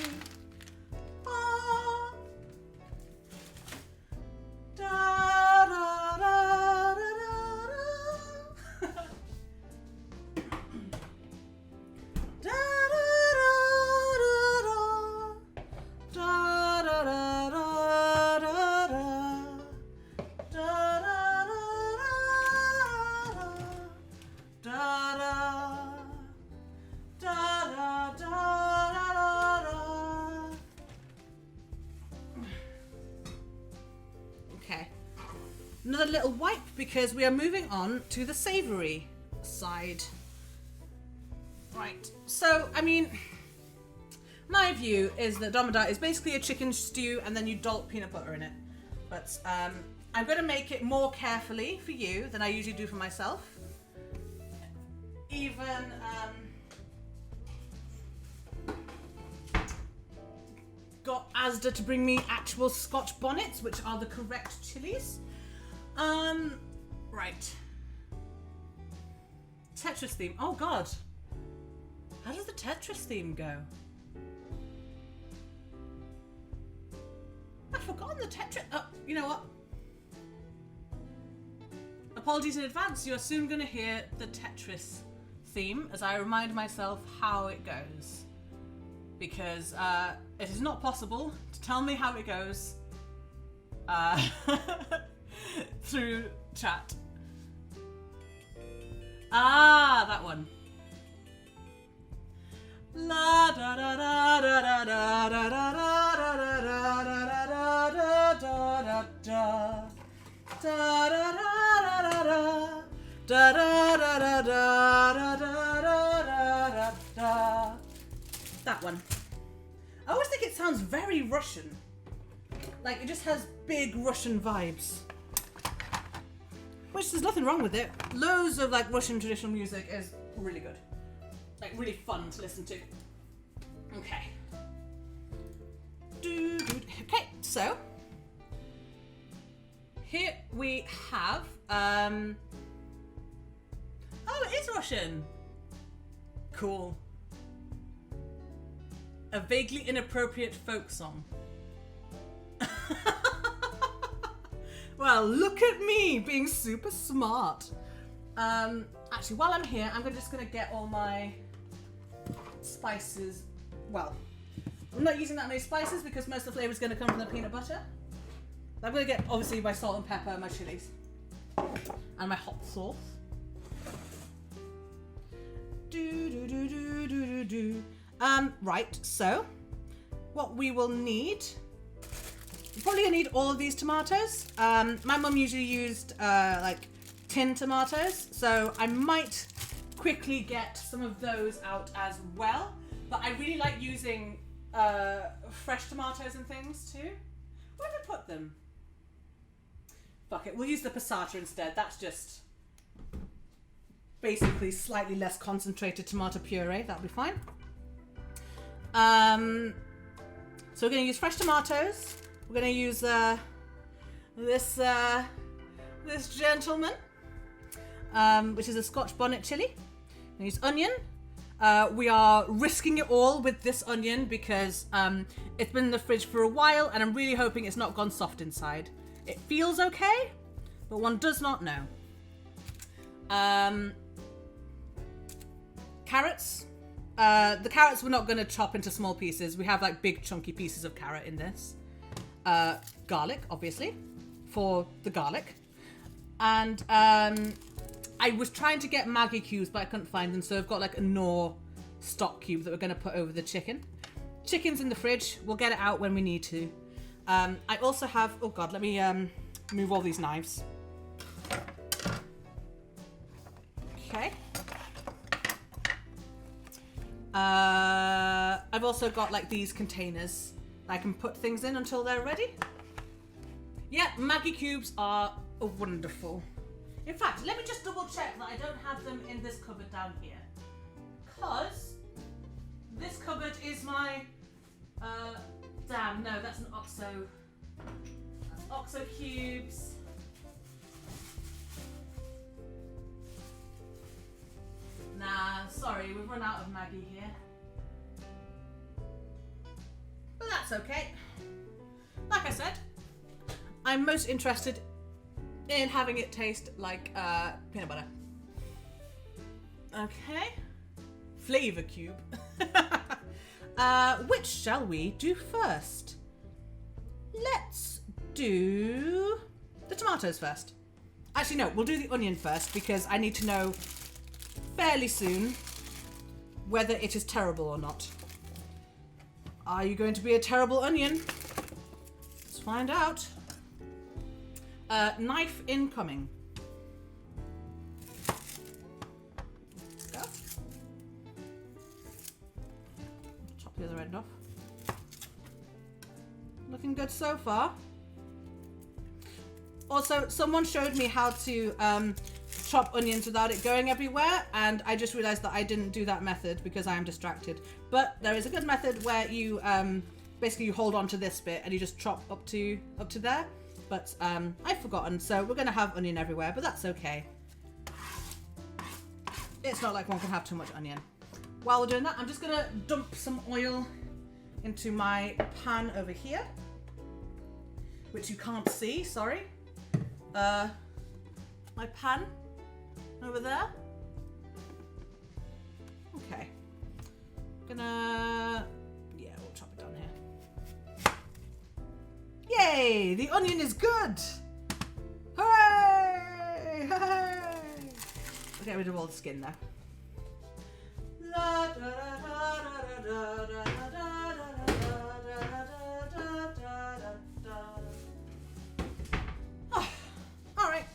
Another little wipe because we are moving on to the savoury side. Right, so, I mean, my view is that Domodah is basically a chicken stew and then you dollop peanut butter in it. But I'm going to make it more carefully for you than I usually do for myself. Even got Asda to bring me actual Scotch bonnets, which are the correct chilies. Right. Tetris theme. Oh god. How does the Tetris theme go? I've forgotten the Tetris. Oh, you know what? Apologies in advance. You are soon going to hear the Tetris theme as I remind myself how it goes. Because it is not possible to tell me how it goes through chat. Ah, that one. La da da da da da da da da da da da da da. That one. I always think it sounds very Russian. Like it just has big Russian vibes. Which there's nothing wrong with it. Loads of like Russian traditional music is really good. Like really fun to listen to. Okay. Okay, so here we have oh, it is Russian. Cool. A vaguely inappropriate folk song. Well, look at me being super smart. Actually, while I'm here, I'm just gonna get all my spices. Well, I'm not using that many spices because most of the flavor is gonna come from the peanut butter. I'm gonna get obviously my salt and pepper, my chilies, and my hot sauce. Right. So, what we will need. You're probably gonna need all of these tomatoes. My mum usually used like tin tomatoes, so I might quickly get some of those out as well. But I really like using fresh tomatoes and things too. Where did I put them? Fuck it, we'll use the passata instead. That's just basically slightly less concentrated tomato puree. That'll be fine. So we're gonna use fresh tomatoes. We're going to use this gentleman, which is a Scotch bonnet chili. We're going to use onion. We are risking it all with this onion because it's been in the fridge for a while and I'm really hoping it's not gone soft inside. It feels okay, but one does not know. Carrots. The carrots we're not going to chop into small pieces. We have like big chunky pieces of carrot in this. Garlic, obviously, for the garlic. And I was trying to get Maggi cubes, but I couldn't find them, so I've got like a Knorr stock cube that we're going to put over the chicken. Chicken's in the fridge. We'll get it out when we need to. I also have... Oh, God, let me move all these knives. Okay. I've also got like these containers I can put things in until they're ready. Yeah, Maggi cubes are wonderful. In fact, let me just double check that I don't have them in this cupboard down here. Because this cupboard is my... damn, no, that's an OXO. That's OXO cubes. Nah, sorry, we've run out of Maggi here. But that's okay. Like I said, I'm most interested in having it taste like peanut butter. Okay. Flavor cube. Which shall we do first? Let's do the tomatoes first. Actually, no, we'll do the onion first because I need to know fairly soon whether it is terrible or not. Are you going to be a terrible onion? Let's find out. Knife incoming. Go. Chop the other end off. Looking good so far. Also, someone showed me how to chop onions without it going everywhere, and I just realized that I didn't do that method because I am distracted. But there is a good method where you basically you hold on to this bit and you just chop up to there. But I've forgotten, so we're gonna have onion everywhere, but that's okay. It's not like one can have too much onion. While we're doing that, I'm just gonna dump some oil into my pan over here, which you can't see, sorry. My pan over there. Okay. Yeah, we'll chop it down here. Yay! The onion is good! Hooray! Hooray! We'll get rid of all the skin now. Alright.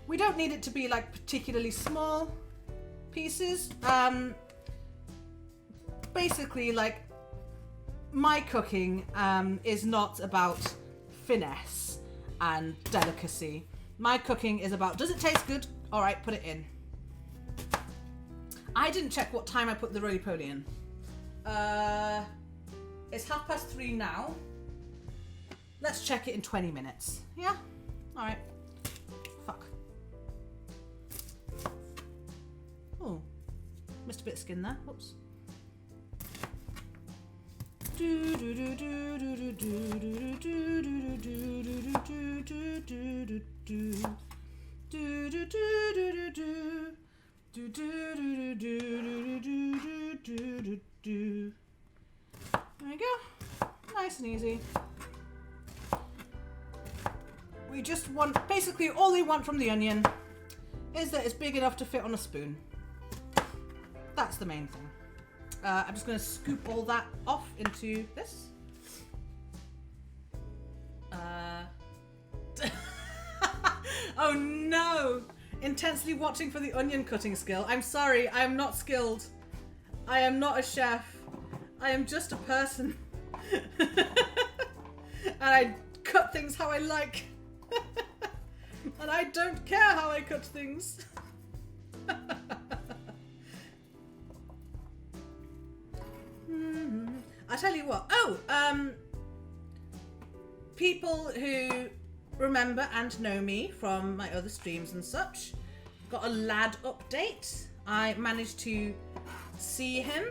We don't need it to be like particularly small pieces. Basically, like, my cooking is not about finesse and delicacy. My cooking is about, does it taste good? Alright, put it in. I didn't check what time I put the roly-poly in. It's 3:30 now. Let's check it in 20 minutes. Yeah? Alright. Fuck. Oh. Missed a bit of skin there. Whoops. Do do do do do do do do do do do do do do. There we go. Nice and easy. We just want, basically all we want from the onion is that it's big enough to fit on a spoon. That's the main thing. I'm just going to scoop all that off into this. Oh no! Intensely watching for the onion cutting skill. I'm sorry, I am not skilled. I am not a chef. I am just a person. And I cut things how I like. And I don't care how I cut things. I tell you what. People who remember and know me from my other streams and such, got a lad update. I managed to see him.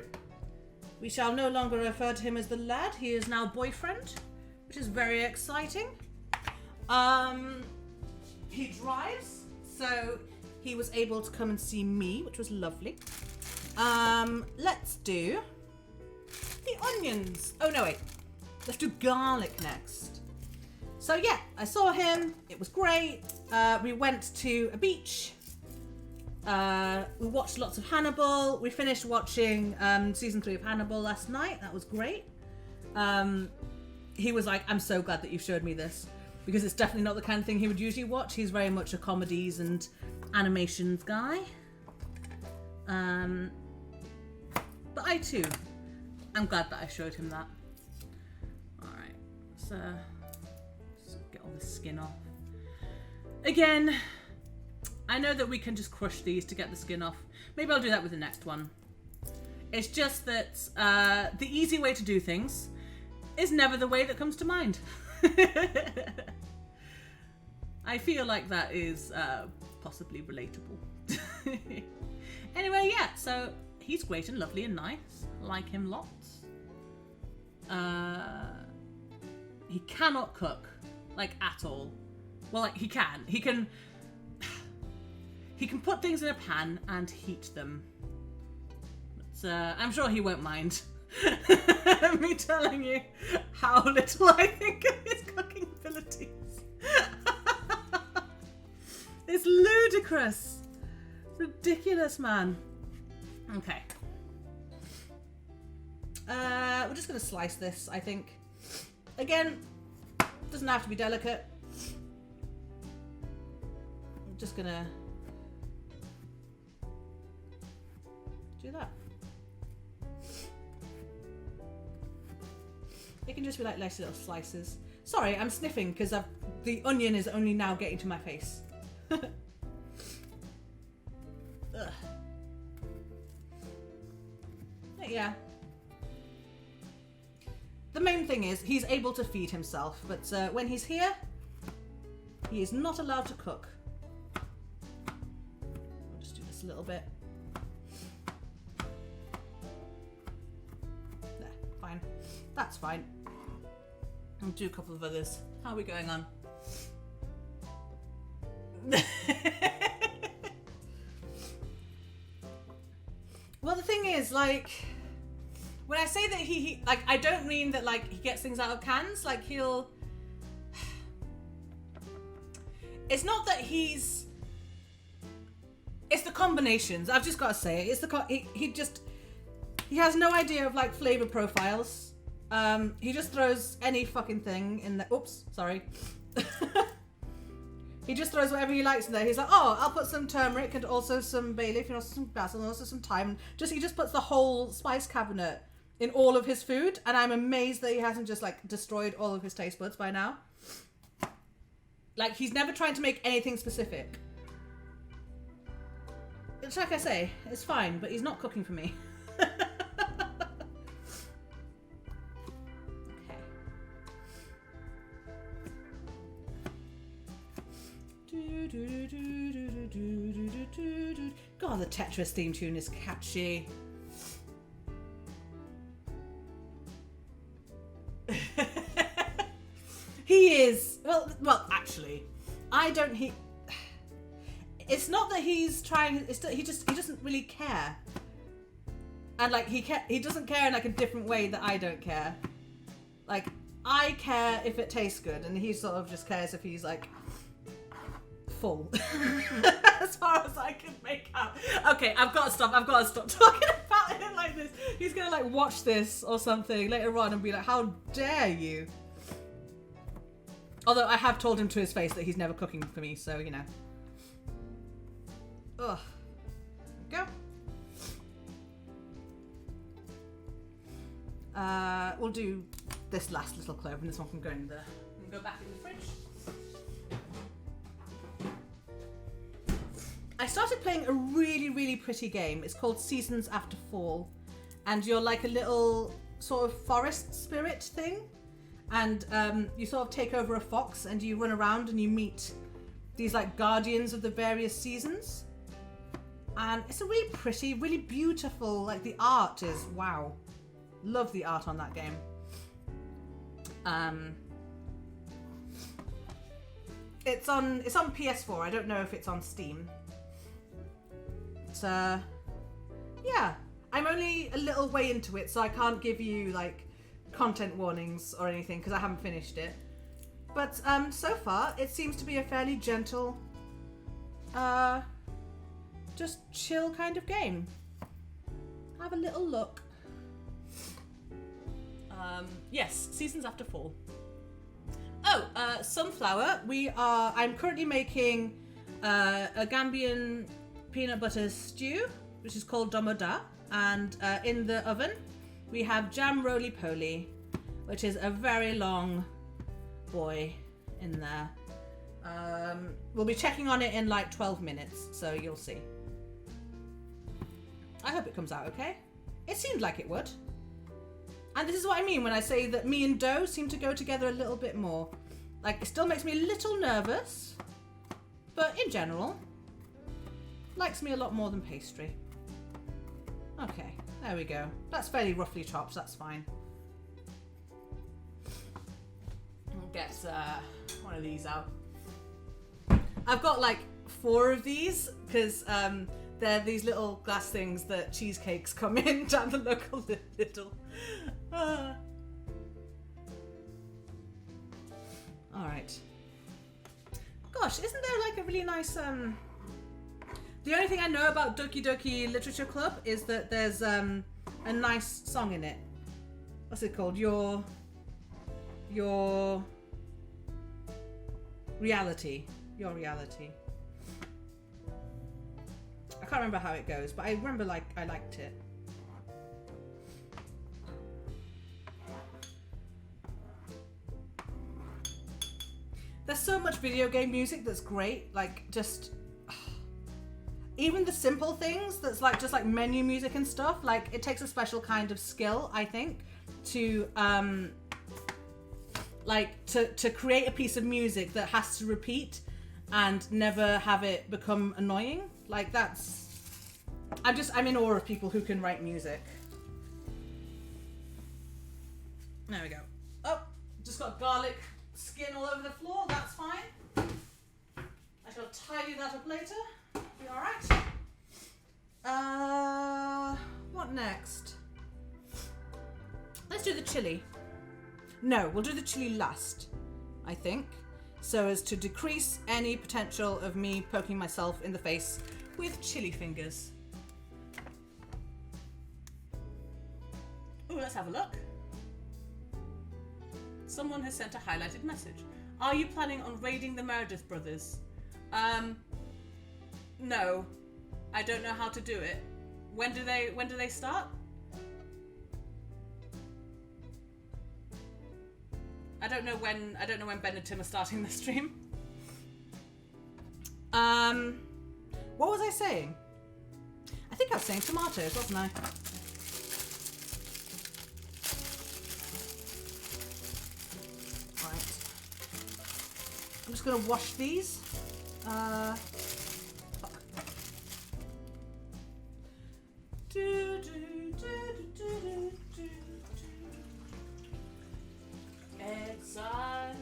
We shall no longer refer to him as the lad. He is now boyfriend, which is very exciting. He drives, so he was able to come and see me, which was lovely. Let's do the onions. Oh no, wait. Let's do garlic next. So yeah, I saw him. It was great. We went to a beach. We watched lots of Hannibal. We finished watching season 3 of Hannibal last night. That was great. He was like, I'm so glad that you showed me this, because it's definitely not the kind of thing he would usually watch. He's very much a comedies and animations guy. But I too am glad that I showed him that. Alright, so get all the skin off. Again, I know that we can just crush these to get the skin off. Maybe I'll do that with the next one. It's just that the easy way to do things is never the way that comes to mind. I feel like that is possibly relatable. Anyway, yeah, so he's great and lovely and nice. Like him lots. He cannot cook, like, at all. Well, like, he can. He can put things in a pan and heat them. But I'm sure he won't mind me telling you how little I think of his cooking abilities. It's ludicrous. It's ridiculous, man. Okay. We're just going to slice this, I think. Again, doesn't have to be delicate. I'm just going to do that. It can just be like nice little slices. Sorry, I'm sniffing because the onion is only now getting to my face. Ugh. Yeah. The main thing is he's able to feed himself, but when he's here, he is not allowed to cook. I'll just do this a little bit. There, fine. That's fine. I'll do a couple of others. How are we going on? Well, the thing is, like, when I say that he like, I don't mean that, like, he gets things out of cans. Like, he'll... It's not that he's... It's the combinations. I've just got to say it. It's the... He has no idea of, like, flavor profiles. He just throws any fucking thing in there. Oops, sorry. He just throws whatever he likes in there. He's like, oh, I'll put some turmeric and also some bay leaf and also some basil and also some thyme. He just puts the whole spice cabinet in all of his food, and I'm amazed that he hasn't just, like, destroyed all of his taste buds by now. Like, he's never trying to make anything specific. It's like I say, it's fine, but he's not cooking for me. God, the Tetris theme tune is catchy. He is well. Actually, I don't. It's not that he's trying. It's that he doesn't really care. And like he doesn't care in like a different way that I don't care. Like I care if it tastes good, and he sort of just cares if he's like full. As far as I can make out. Okay, I've got to stop talking about it like this. He's gonna like watch this or something later on and be like, "How dare you?" Although I have told him to his face that he's never cooking for me, so you know. Ugh. Go. We'll do this last little clove, and this one can go in there. And go back in the fridge. I started playing a really, really pretty game. It's called Seasons After Fall, and you're like a little sort of forest spirit thing, and you sort of take over a fox, and you run around and you meet these like guardians of the various seasons. And it's a really pretty, really beautiful, like the art is wow. Love the art on that game. It's on PS4. I don't know if it's on Steam. Yeah, I'm only a little way into it, so I can't give you like content warnings or anything because I haven't finished it. But so far it seems to be a fairly gentle, just chill kind of game. Have a little look. Yes, Seasons After Fall. Oh, sunflower. I'm currently making a Gambian peanut butter stew, which is called Domodah, and in the oven we have jam Roly-Poly, which is a very long boy in there. We'll be checking on it in like 12 minutes, so you'll see. I hope it comes out okay. It seemed like it would. And this is what I mean when I say that me and dough seem to go together a little bit more. Like, it still makes me a little nervous, but in general, likes me a lot more than pastry. Okay, there we go. That's fairly roughly chopped, that's fine. I'll get one of these out. I've got like 4 of these, because they're these little glass things that cheesecakes come in down the local Lidl. Alright. Gosh, isn't there like a really nice the only thing I know about Doki Doki Literature Club is that there's a nice song in it. What's it called? Your reality. Your reality. I can't remember how it goes, but I remember like I liked it. There's so much video game music that's great, like just even the simple things that's like just like menu music and stuff, like it takes a special kind of skill, I think, to to create a piece of music that has to repeat and never have it become annoying. Like I'm in awe of people who can write music. There we go. Oh, just got garlic skin all over the floor, that's fine. I shall tidy that up later. Be alright. What next? Let's do the chili. No, we'll do the chili last, I think, so as to decrease any potential of me poking myself in the face with chili fingers. Ooh, let's have a look. Someone has sent a highlighted message. Are you planning on raiding the Meredith brothers? No. I don't know how to do it. When do they start? I don't know when Ben and Tim are starting the stream. What was I saying? I think I was saying tomatoes, wasn't I? Right. I'm just gonna wash these. Exile,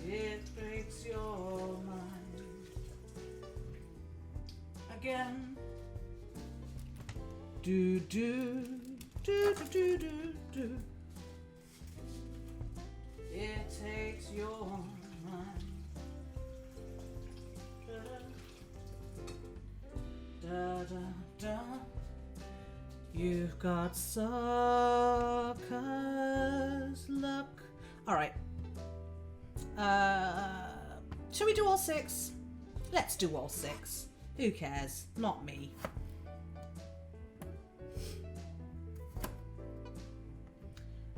it breaks your mind. again. Do do do do do do do. It takes your mind. Da da da da. You've got sucker's luck. All right. Shall we do all 6? Let's do all 6. Who cares? Not me.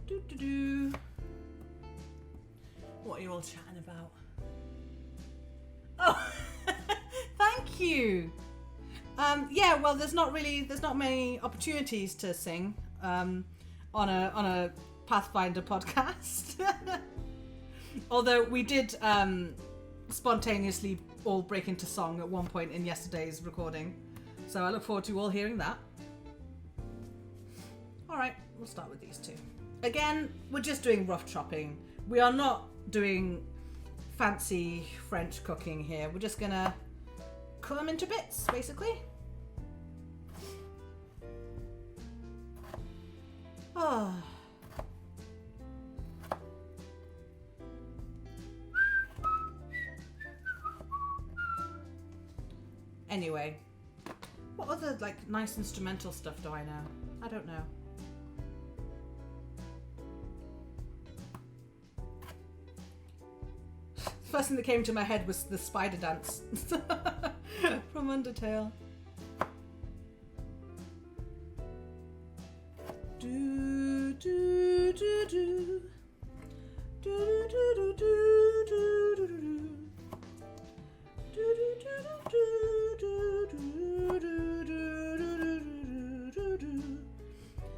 Do do do. What are you all chatting about? Oh, thank you. Yeah, well, there's not many opportunities to sing on a Pathfinder podcast. Although we did spontaneously all break into song at one point in yesterday's recording, so I look forward to you all hearing that. All right, we'll start with these 2. Again, we're just doing rough chopping. We are not doing fancy French cooking here. We're just gonna cut them into bits, basically. Oh. Anyway, what other nice instrumental stuff do I know? I don't know. The first thing that came to my head was the spider dance from Undertale. Do do do do do do do do do.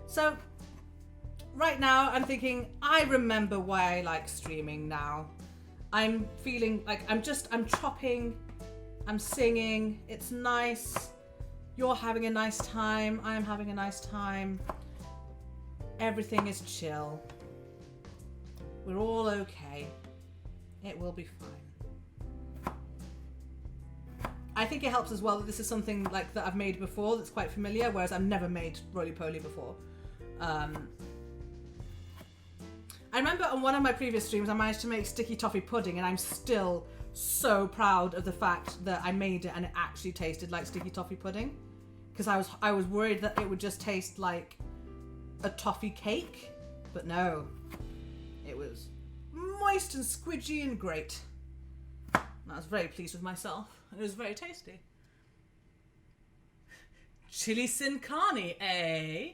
So right now I'm thinking, I remember why I like streaming now. I'm feeling like I'm chopping, I'm singing, it's nice, you're having a nice time, I'm having a nice time, everything is chill, we're all okay, it will be fine. I think it helps as well that this is something that I've made before that's quite familiar, whereas I've never made Roly-Poly before. I remember on one of my previous streams I managed to make sticky toffee pudding, and I'm still so proud of the fact that I made it and it actually tasted like sticky toffee pudding, because I was worried that it would just taste like a toffee cake, but no, it was moist and squidgy and great. And I was very pleased with myself. It was very tasty. Chili sin carne, eh?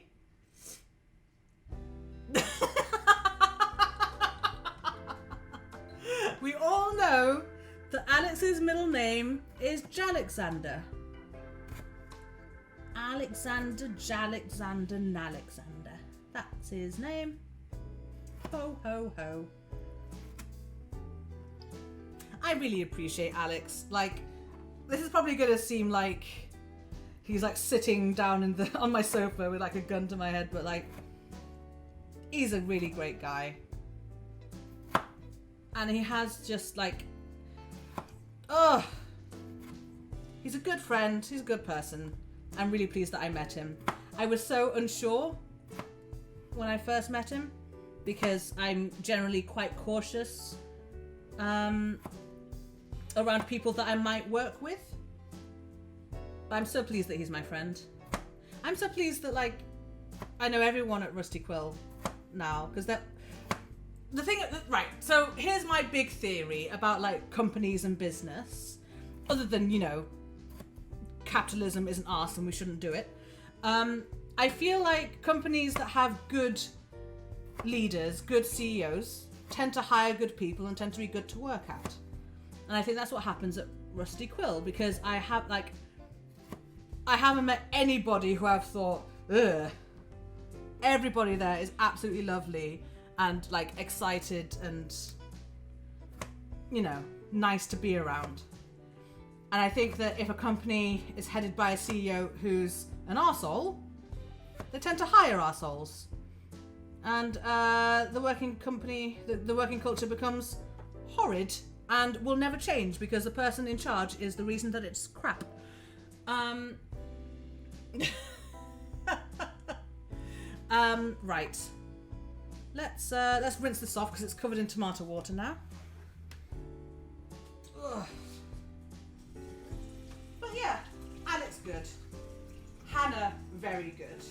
We all know that Alex's middle name is Jalexander. Alexander, Jalexander, Nalexander. That's his name. Ho, ho, ho. I really appreciate Alex. This is probably going to seem like he's sitting down on my sofa with a gun to my head, but he's a really great guy. And he has just he's a good friend, he's a good person. I'm really pleased that I met him. I was so unsure when I first met him, because I'm generally quite cautious around people that I might work with. But I'm so pleased that he's my friend. I'm so pleased that I know everyone at Rusty Quill now, because the thing, right, so here's my big theory about companies and business, other than, capitalism isn't arse and we shouldn't do it. I feel like companies that have good leaders, good CEOs, tend to hire good people and tend to be good to work at. And I think that's what happens at Rusty Quill, because I haven't met anybody who I've thought, ugh. Everybody there is absolutely lovely and excited and, nice to be around. And I think that if a company is headed by a CEO who's an arsehole, they tend to hire arseholes. And the working culture becomes horrid and will never change, because the person in charge is the reason that it's crap. Right. Let's rinse this off because it's covered in tomato water now. Ugh. But yeah, Alex good. Hannah very good.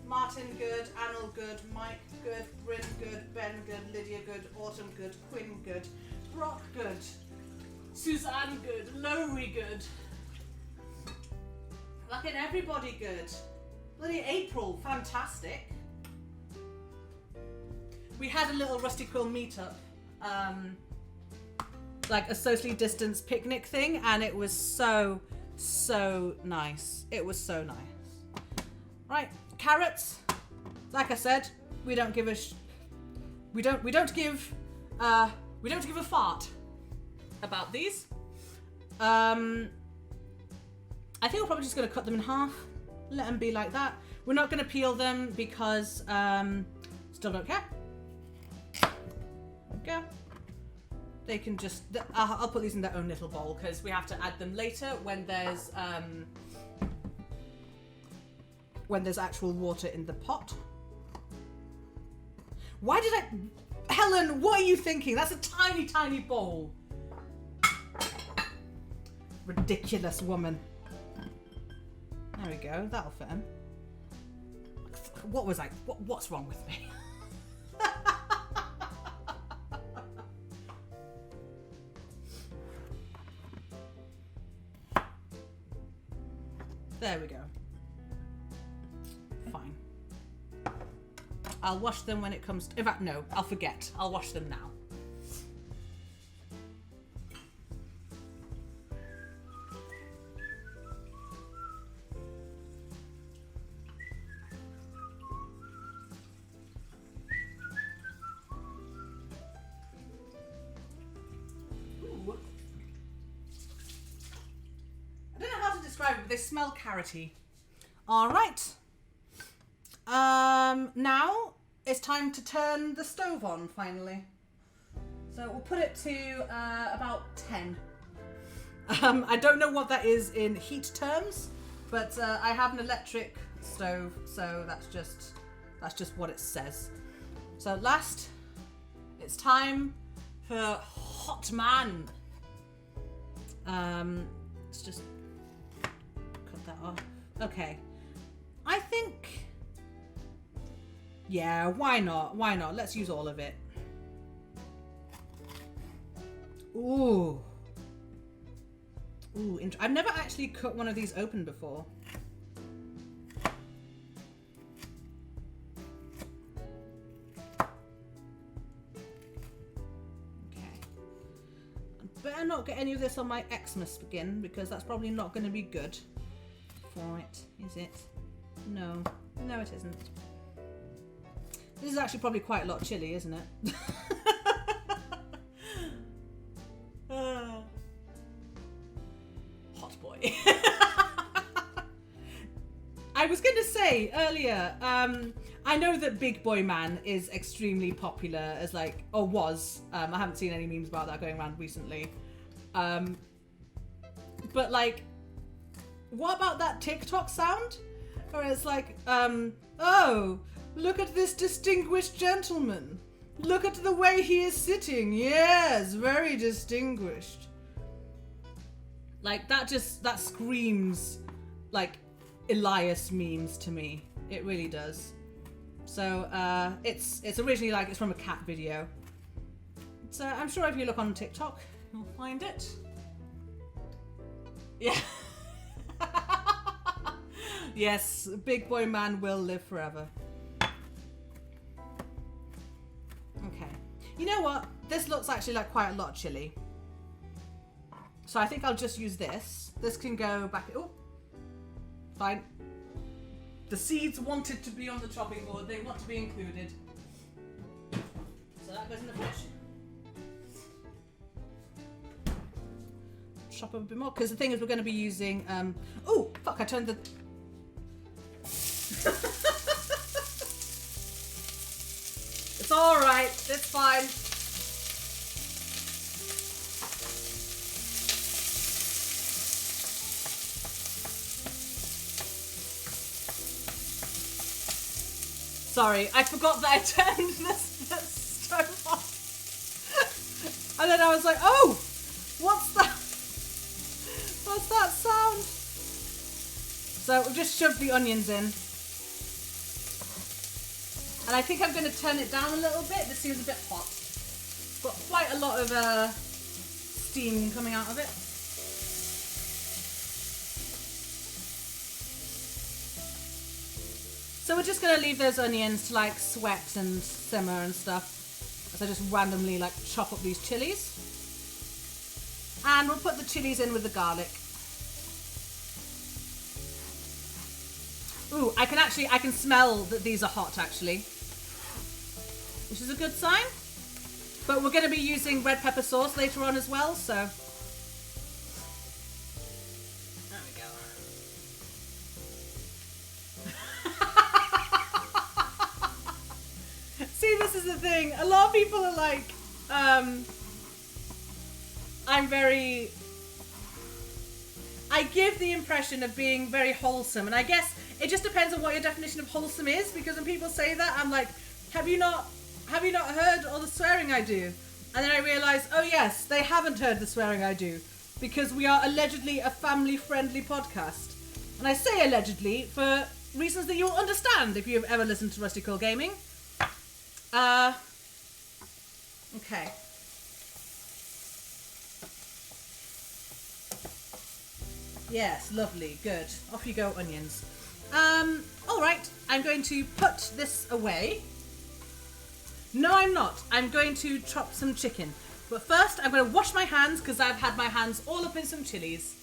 Martin good, Anil good, Mike good, Bryn good, Ben good, Lydia good, Autumn good, Quinn good, Brock good, Suzanne good, Lowry good. Fucking everybody good. Bloody April, fantastic. We had a little Rusty Quill meetup, like a socially distanced picnic thing, and it was so nice. It was so nice. Right, carrots. Like I said, we don't give a we don't give a fart about these. I think we're probably just going to cut them in half. Let them be like that. We're not going to peel them because still don't care. Go. They can just. I'll put these in their own little bowl because we have to add them later when there's actual water in the pot. Why did I, Helen? What are you thinking? That's a tiny, tiny bowl. Ridiculous woman. There we go. That'll fit him. What was I? What's wrong with me? There we go. Fine. I'll wash them when it comes to... In fact, no, I'll forget. I'll wash them now. They smell carroty. All right. Now it's time to turn the stove on finally. So we'll put it to about 10. I don't know what that is in heat terms, but I have an electric stove, so that's just what it says. So last, it's time for Hot Man. Let's just that off. Okay. I think... Yeah, why not? Why not? Let's use all of it. Ooh. Ooh, I've never actually cut one of these open before. Okay. I better not get any of this on my eczema skin because that's probably not going to be good. For it, is it? No, no, it isn't. This is actually probably quite a lot of chili, isn't it? Hot boy. I was going to say earlier, I know that Big Boy Man is extremely popular as like, or was. I haven't seen any memes about that going around recently. But like, what about that TikTok sound? Where it's like, oh, look at this distinguished gentleman. Look at the way he is sitting. Yes, very distinguished. Like, that screams, like, Elias memes to me. It really does. So, it's originally, like, it's from a cat video. So, I'm sure if you look on TikTok, you'll find it. Yeah. Yes, Big Boy Man will live forever. Okay. You know what? This looks actually like quite a lot of chili. So I think I'll just use this. This can go back. Oh, fine. The seeds wanted to be on the chopping board. They want to be included. So that goes in the fridge. Chop up a bit more because the thing is we're going to be using. Oh, fuck! I turned the. It's all right. It's fine. Sorry, I forgot that I turned the stove off. And then I was like, oh, what's that? What's that sound? So we've just shoved the onions in. And I think I'm going to turn it down a little bit. This seems a bit hot. Got quite a lot of steam coming out of it. So we're just going to leave those onions to like sweat and simmer and stuff. As I just randomly like chop up these chilies. And we'll put the chilies in with the garlic. Ooh, I can smell that these are hot actually. Which is a good sign. But we're going to be using red pepper sauce later on as well, so. There we go. See, this is the thing. A lot of people are like, I give the impression of being very wholesome, and I guess it just depends on what your definition of wholesome is, because when people say that, I'm like, have you not heard all the swearing I do? And then I realise, oh yes, they haven't heard the swearing I do, because we are allegedly a family-friendly podcast. And I say allegedly for reasons that you'll understand if you've ever listened to Rusty Quill Gaming. Okay. Yes, lovely, good. Off you go, onions. Alright, I'm going to put this away. No, I'm not. I'm going to chop some chicken. But first, I'm going to wash my hands because I've had my hands all up in some chilies.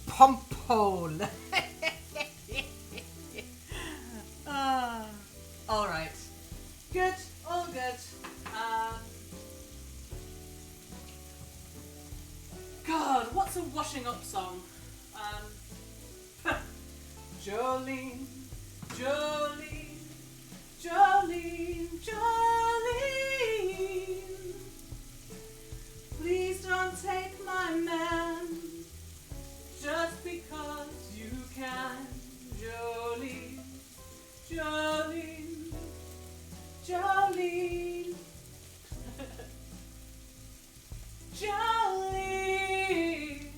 Pompole. Alright. Good, all good. God, what's a washing up song? Jolene, Jolene, Jolene, Jolene. Please don't take my man just because you can. Jolene, Jolene, Jolene. Jolene,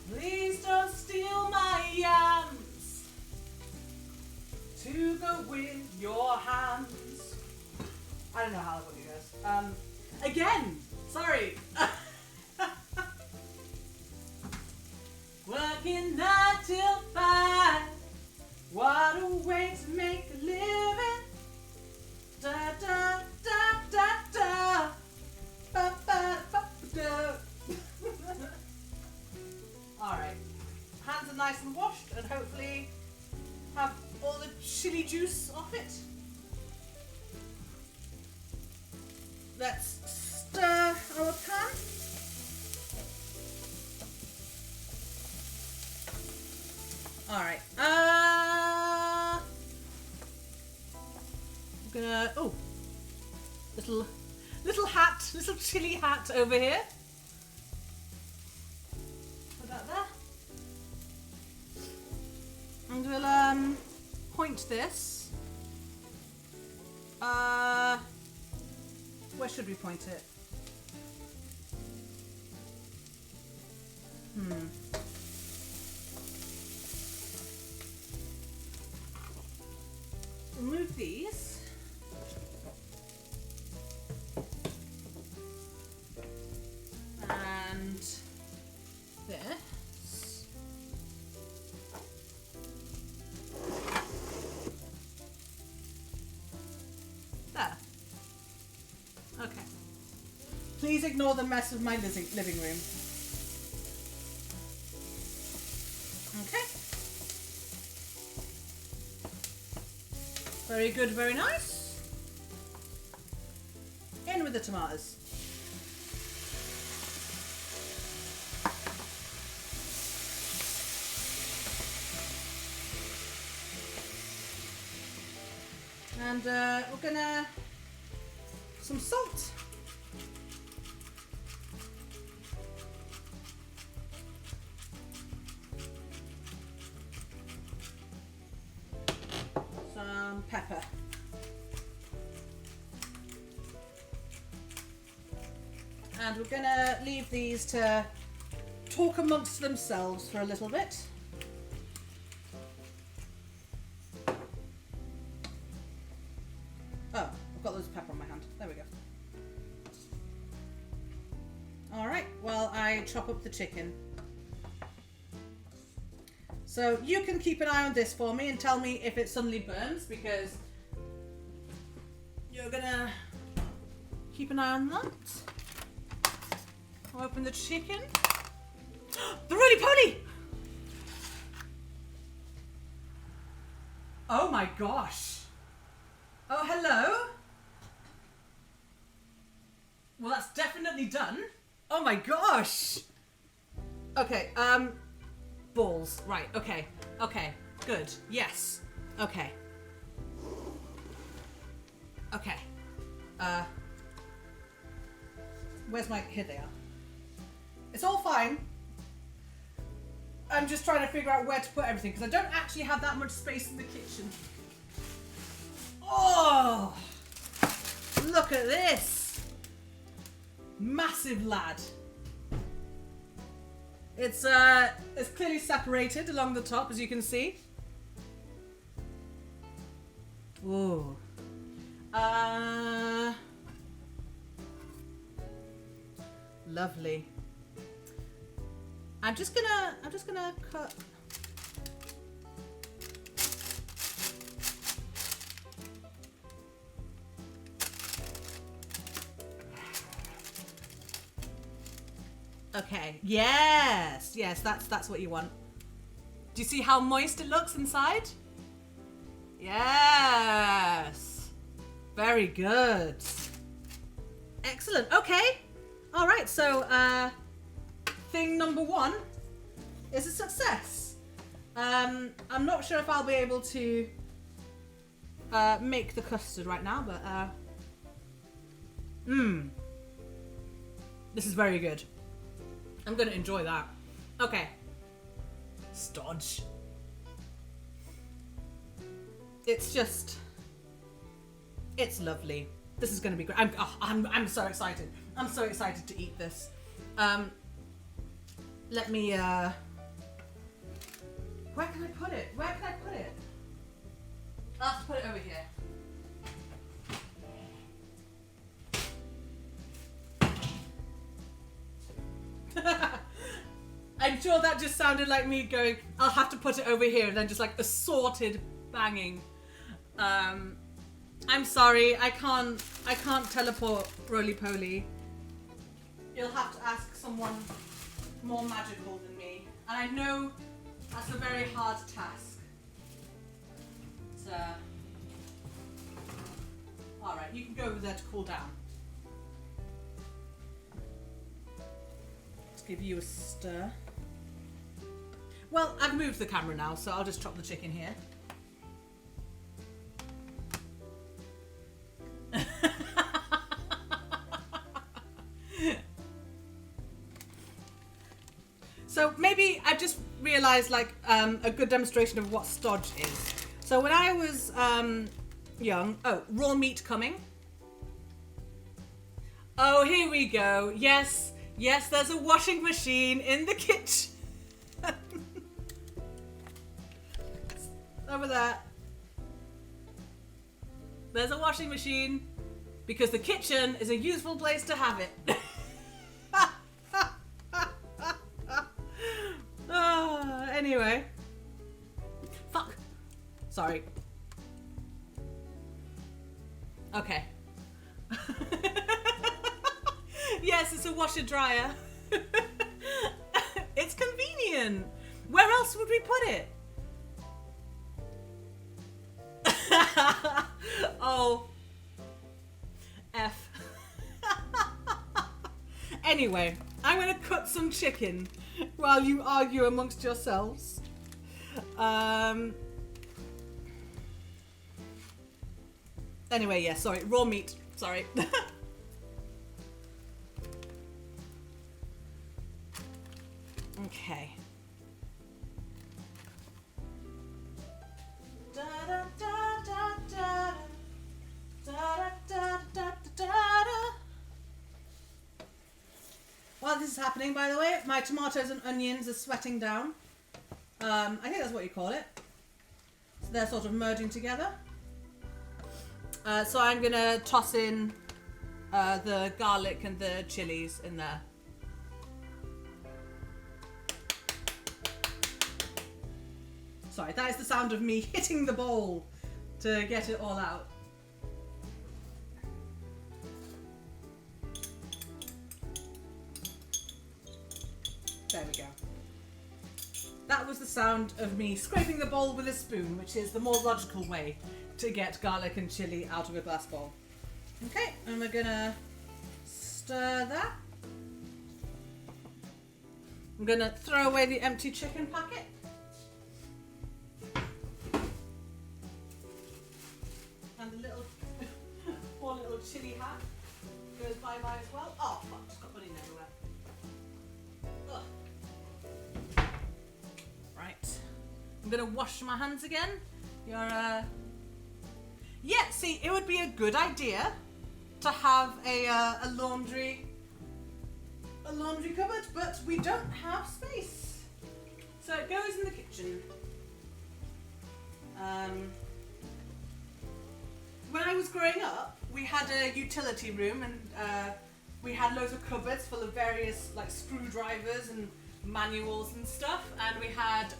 please don't steal my yams to go with your hands. I don't know how that goes. Again, sorry. Working 9 till 5. What a way to make a living. Da da da da da. Ba ba ba da. Alright. Hands are nice and washed and hopefully have all the chili juice off it. Let's stir our pan. Alright. I'm gonna little chili hat over here. Put that there. And we'll point this. Where should we point it? Remove these. And this. There. Okay. Please ignore the mess of my living room. Okay. Very good, very nice. In with the tomatoes. And we're gonna some salt. And we're gonna leave these to talk amongst themselves for a little bit. Oh, I've got loads of pepper on my hand. There we go. Alright, well, I chop up the chicken. So you can keep an eye on this for me and tell me if it suddenly burns, because you're gonna keep an eye on that. I'll open the chicken. The Roly-Poly! Oh my gosh. Oh, hello. Well, that's definitely done. Oh my gosh. Okay, balls. Right, okay. Okay, good. Yes. Okay. Okay. Where's my... Here they are. It's all fine. I'm just trying to figure out where to put everything, because I don't actually have that much space in the kitchen. Oh! Look at this! Massive lad. It's clearly separated along the top, as you can see. Ooh. Lovely. I'm just gonna cut. Okay. Yes. Yes, that's what you want. Do you see how moist it looks inside? Yes. Very good. Excellent. Okay. All right. So, thing number 1 is a success. I'm not sure if I'll be able to make the custard right now, but this is very good. I'm gonna enjoy that. Okay. Stodge. It's lovely. This is gonna be great. I'm so excited. I'm so excited to eat this. Let me, where can I put it? Where can I put it? I'll have to put it over here. I'm sure that just sounded like me going, I'll have to put it over here, and then just like assorted banging. I'm sorry, I can't teleport Roly-Poly. You'll have to ask someone more magical than me. And I know that's a very hard task. So, alright, you can go over there to cool down. Let's give you a stir. Well, I've moved the camera now, so I'll just chop the chicken here. So maybe I've just realised like a good demonstration of what stodge is. So when I was young, raw meat coming. Oh, here we go. Yes, yes, there's a washing machine in the kitchen. Over there. There's a washing machine because the kitchen is a useful place to have it. Anyway. Fuck. Sorry. Okay. Yes, it's a washer dryer. It's convenient. Where else would we put it? Oh. F. Anyway, I'm gonna cut some chicken while you argue amongst yourselves. Anyway, yeah, sorry, raw meat. Sorry. Okay. While this is happening, by the way, my tomatoes and onions are sweating down. I think that's what you call it. So they're sort of merging together. So I'm gonna toss in the garlic and the chilies in there. Sorry, that is the sound of me hitting the bowl to get it all out. There we go. That was the sound of me scraping the bowl with a spoon, which is the more logical way to get garlic and chili out of a glass bowl. Okay, and we're gonna stir that. I'm gonna throw away the empty chicken packet. And the little, poor little chili hat goes bye-bye as well. Oh, fuck, just got onion everywhere. Ugh. Right. I'm gonna wash my hands again. Yeah, see, it would be a good idea to have a laundry cupboard, but we don't have space. So it goes in the kitchen. When I was growing up, we had a utility room, and we had loads of cupboards full of various like screwdrivers and manuals and stuff, and we had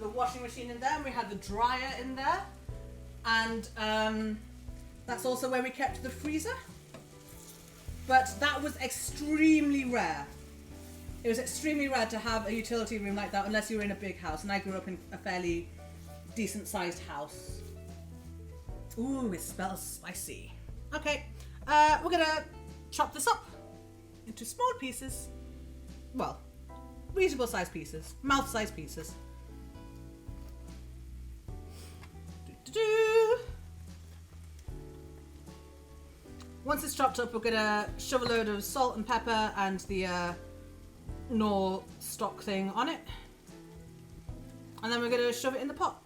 the washing machine in there, and we had the dryer in there, and that's also where we kept the freezer. But that was extremely rare. It was extremely rare to have a utility room like that unless you were in a big house, and I grew up in a fairly decent sized house. Ooh, it smells spicy. Okay, we're gonna chop this up into small pieces. Well, reasonable sized pieces, mouth sized pieces. Once it's chopped up, we're gonna shove a load of salt and pepper and the Knorr stock thing on it, and then we're gonna shove it in the pot.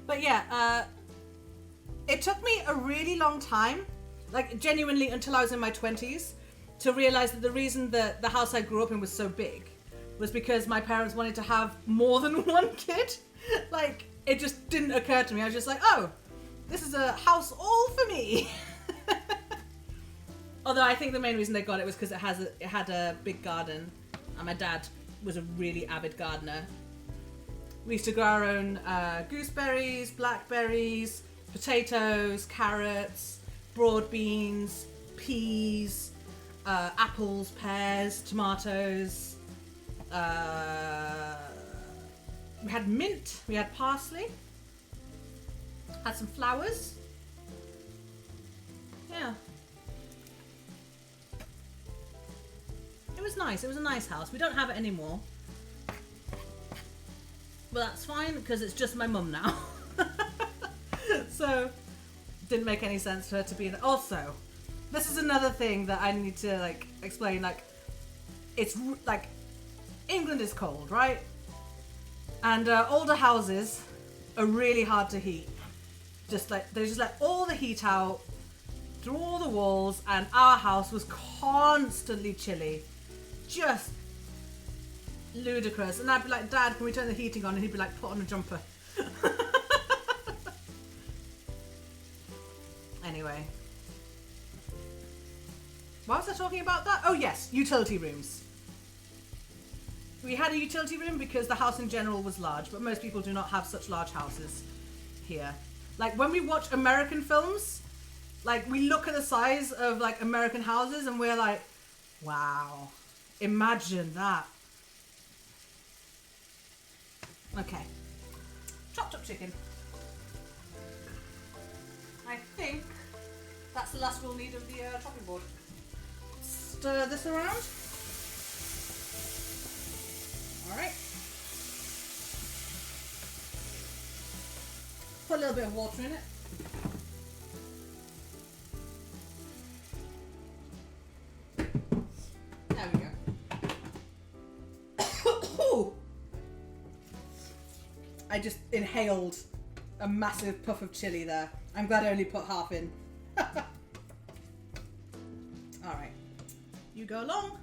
But yeah, it took me a really long time, like genuinely until I was in my 20s, to realize that the reason that the house I grew up in was so big was because my parents wanted to have more than one kid. Like, it just didn't occur to me. I was just like, oh, this is a house all for me. Although I think the main reason they got it was because it had a big garden, and my dad was a really avid gardener. We used to grow our own gooseberries, blackberries, potatoes, carrots, broad beans, peas, apples, pears, tomatoes. We had mint, we had parsley, had some flowers. Yeah. It was nice. It was a nice house. We don't have it anymore. But that's fine because it's just my mum now. So, didn't make any sense for her to be there. Also, this is another thing that I need to like explain. Like, it's like England is cold, right? And older houses are really hard to heat. They just let all the heat out through all the walls, and our house was constantly chilly. Just ludicrous. And I'd be like, Dad, can we turn the heating on? And he'd be like, put on a jumper. Anyway. Why was I talking about that? Oh yes, utility rooms. We had a utility room because the house in general was large, but most people do not have such large houses here. Like, when we watch American films, like, we look at the size of like American houses and we're like, wow, imagine that. Okay, chopped up chicken. I think that's the last we'll need of the chopping board. Stir this around. All right. Put a little bit of water in it. There we go. I just inhaled a massive puff of chili there. I'm glad I only put half in. Alright. You go along.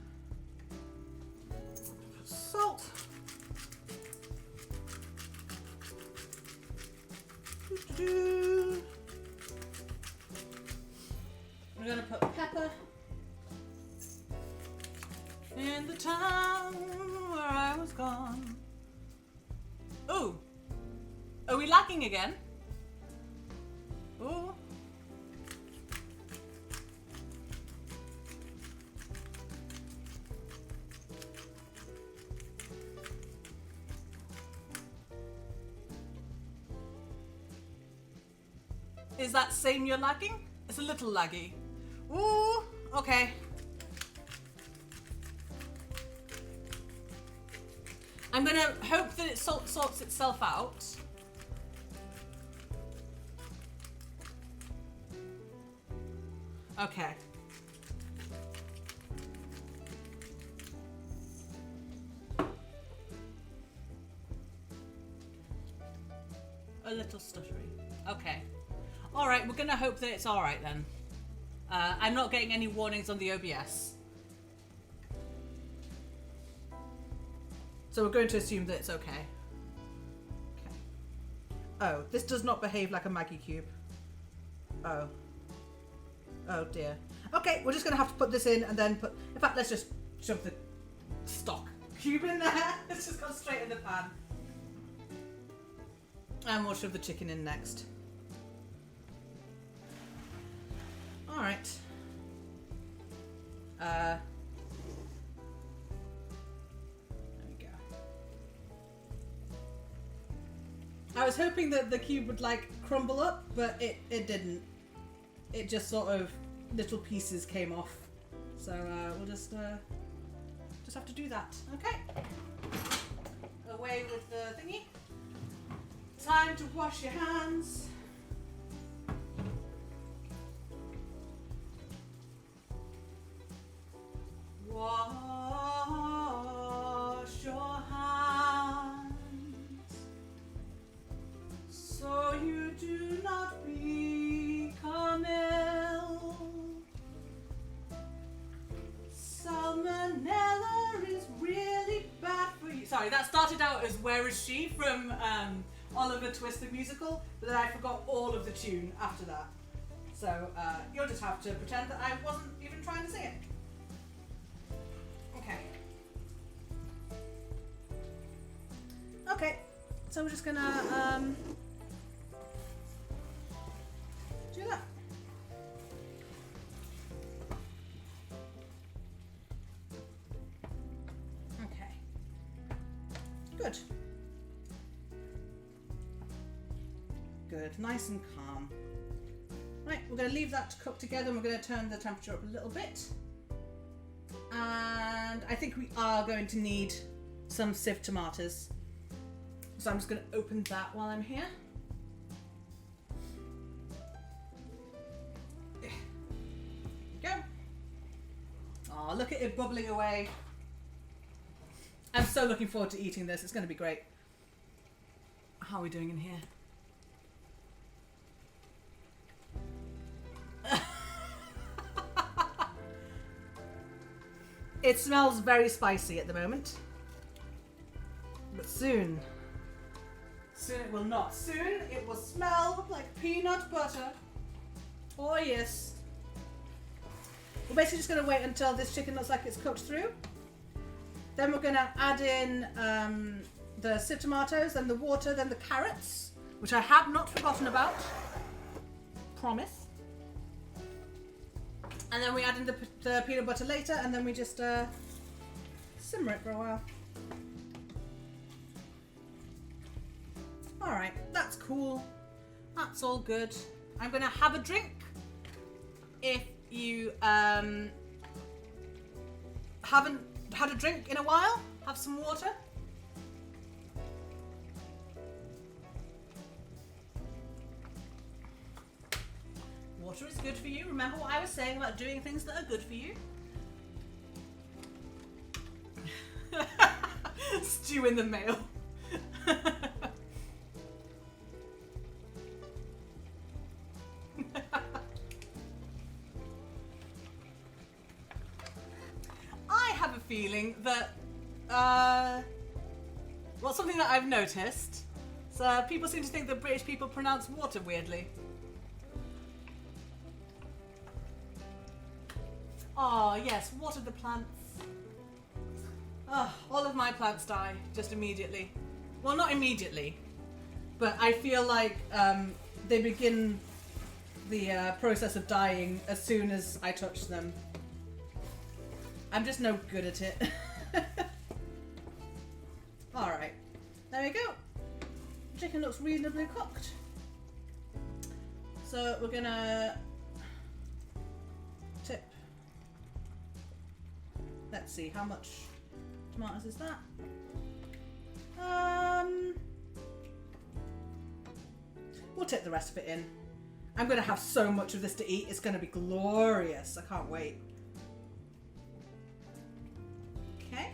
Salt. I'm gonna put pepper in the town where I was gone. Ooh. Are we lagging again? Ooh. Is that saying you're lagging? It's a little laggy. Ooh, okay. I'm gonna hope that it sorts itself out. Okay. A little stuttery. Okay. Alright, we're gonna hope that it's alright then. I'm not getting any warnings on the OBS. So we're going to assume that it's okay. Okay. Oh, this does not behave like a Maggie cube. Oh. Oh dear. Okay, we're just gonna have to put this in and then put... In fact, let's just shove the stock cube in there. Let's just go straight in the pan. And we'll shove the chicken in next. Alright. There we go. I was hoping that the cube would like crumble up, but it didn't. It just sort of little pieces came off. So we'll just have to do that. Okay. Away with the thingy. Time to wash your hands. Wash your hands so you do not become ill. Salmonella is really bad for you. Sorry, that started out as Where Is She from Oliver Twist the musical, but then I forgot all of the tune after that. So you'll just have to pretend that I wasn't even trying to sing it. Okay, so we're just gonna do that. Okay, good. Good, nice and calm. Right, we're gonna leave that to cook together and we're gonna turn the temperature up a little bit. And I think we are going to need some sieved tomatoes. So I'm just going to open that while I'm here. There we go. Oh, look at it bubbling away. I'm so looking forward to eating this. It's going to be great. How are we doing in here? It smells very spicy at the moment. But soon it will not. Soon it will smell like peanut butter. Oh yes. We're basically just going to wait until this chicken looks like it's cooked through. Then we're going to add in the sieved tomatoes, then the water, then the carrots, which I have not forgotten about. Promise. And then we add in the peanut butter later, and then we just simmer it for a while. Alright, that's cool. That's all good. I'm going to have a drink. If you haven't had a drink in a while, have some water. Water is good for you. Remember what I was saying about doing things that are good for you? Stew in the mail. feeling that, well, something that I've noticed. So people seem to think that British people pronounce water weirdly. Oh, yes, water the plants. Oh, all of my plants die just immediately. Well, not immediately, but I feel like they begin the process of dying as soon as I touch them. I'm just no good at it. Alright, there we go. Chicken looks reasonably cooked. So we're gonna tip. Let's see, how much tomatoes is that? We'll tip the rest of it in. I'm gonna have so much of this to eat. It's gonna be glorious. I can't wait. Okay.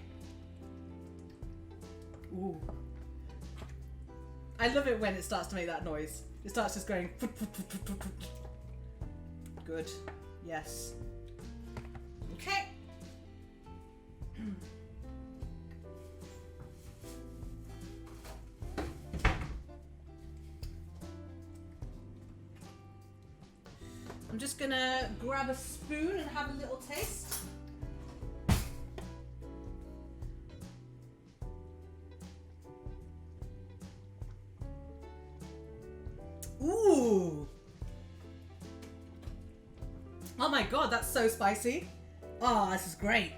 Ooh. I love it when it starts to make that noise. It starts just going. Good. Yes. Okay. I'm just gonna grab a spoon and have a little taste. Ooh! Oh my god, that's so spicy. Oh, this is great.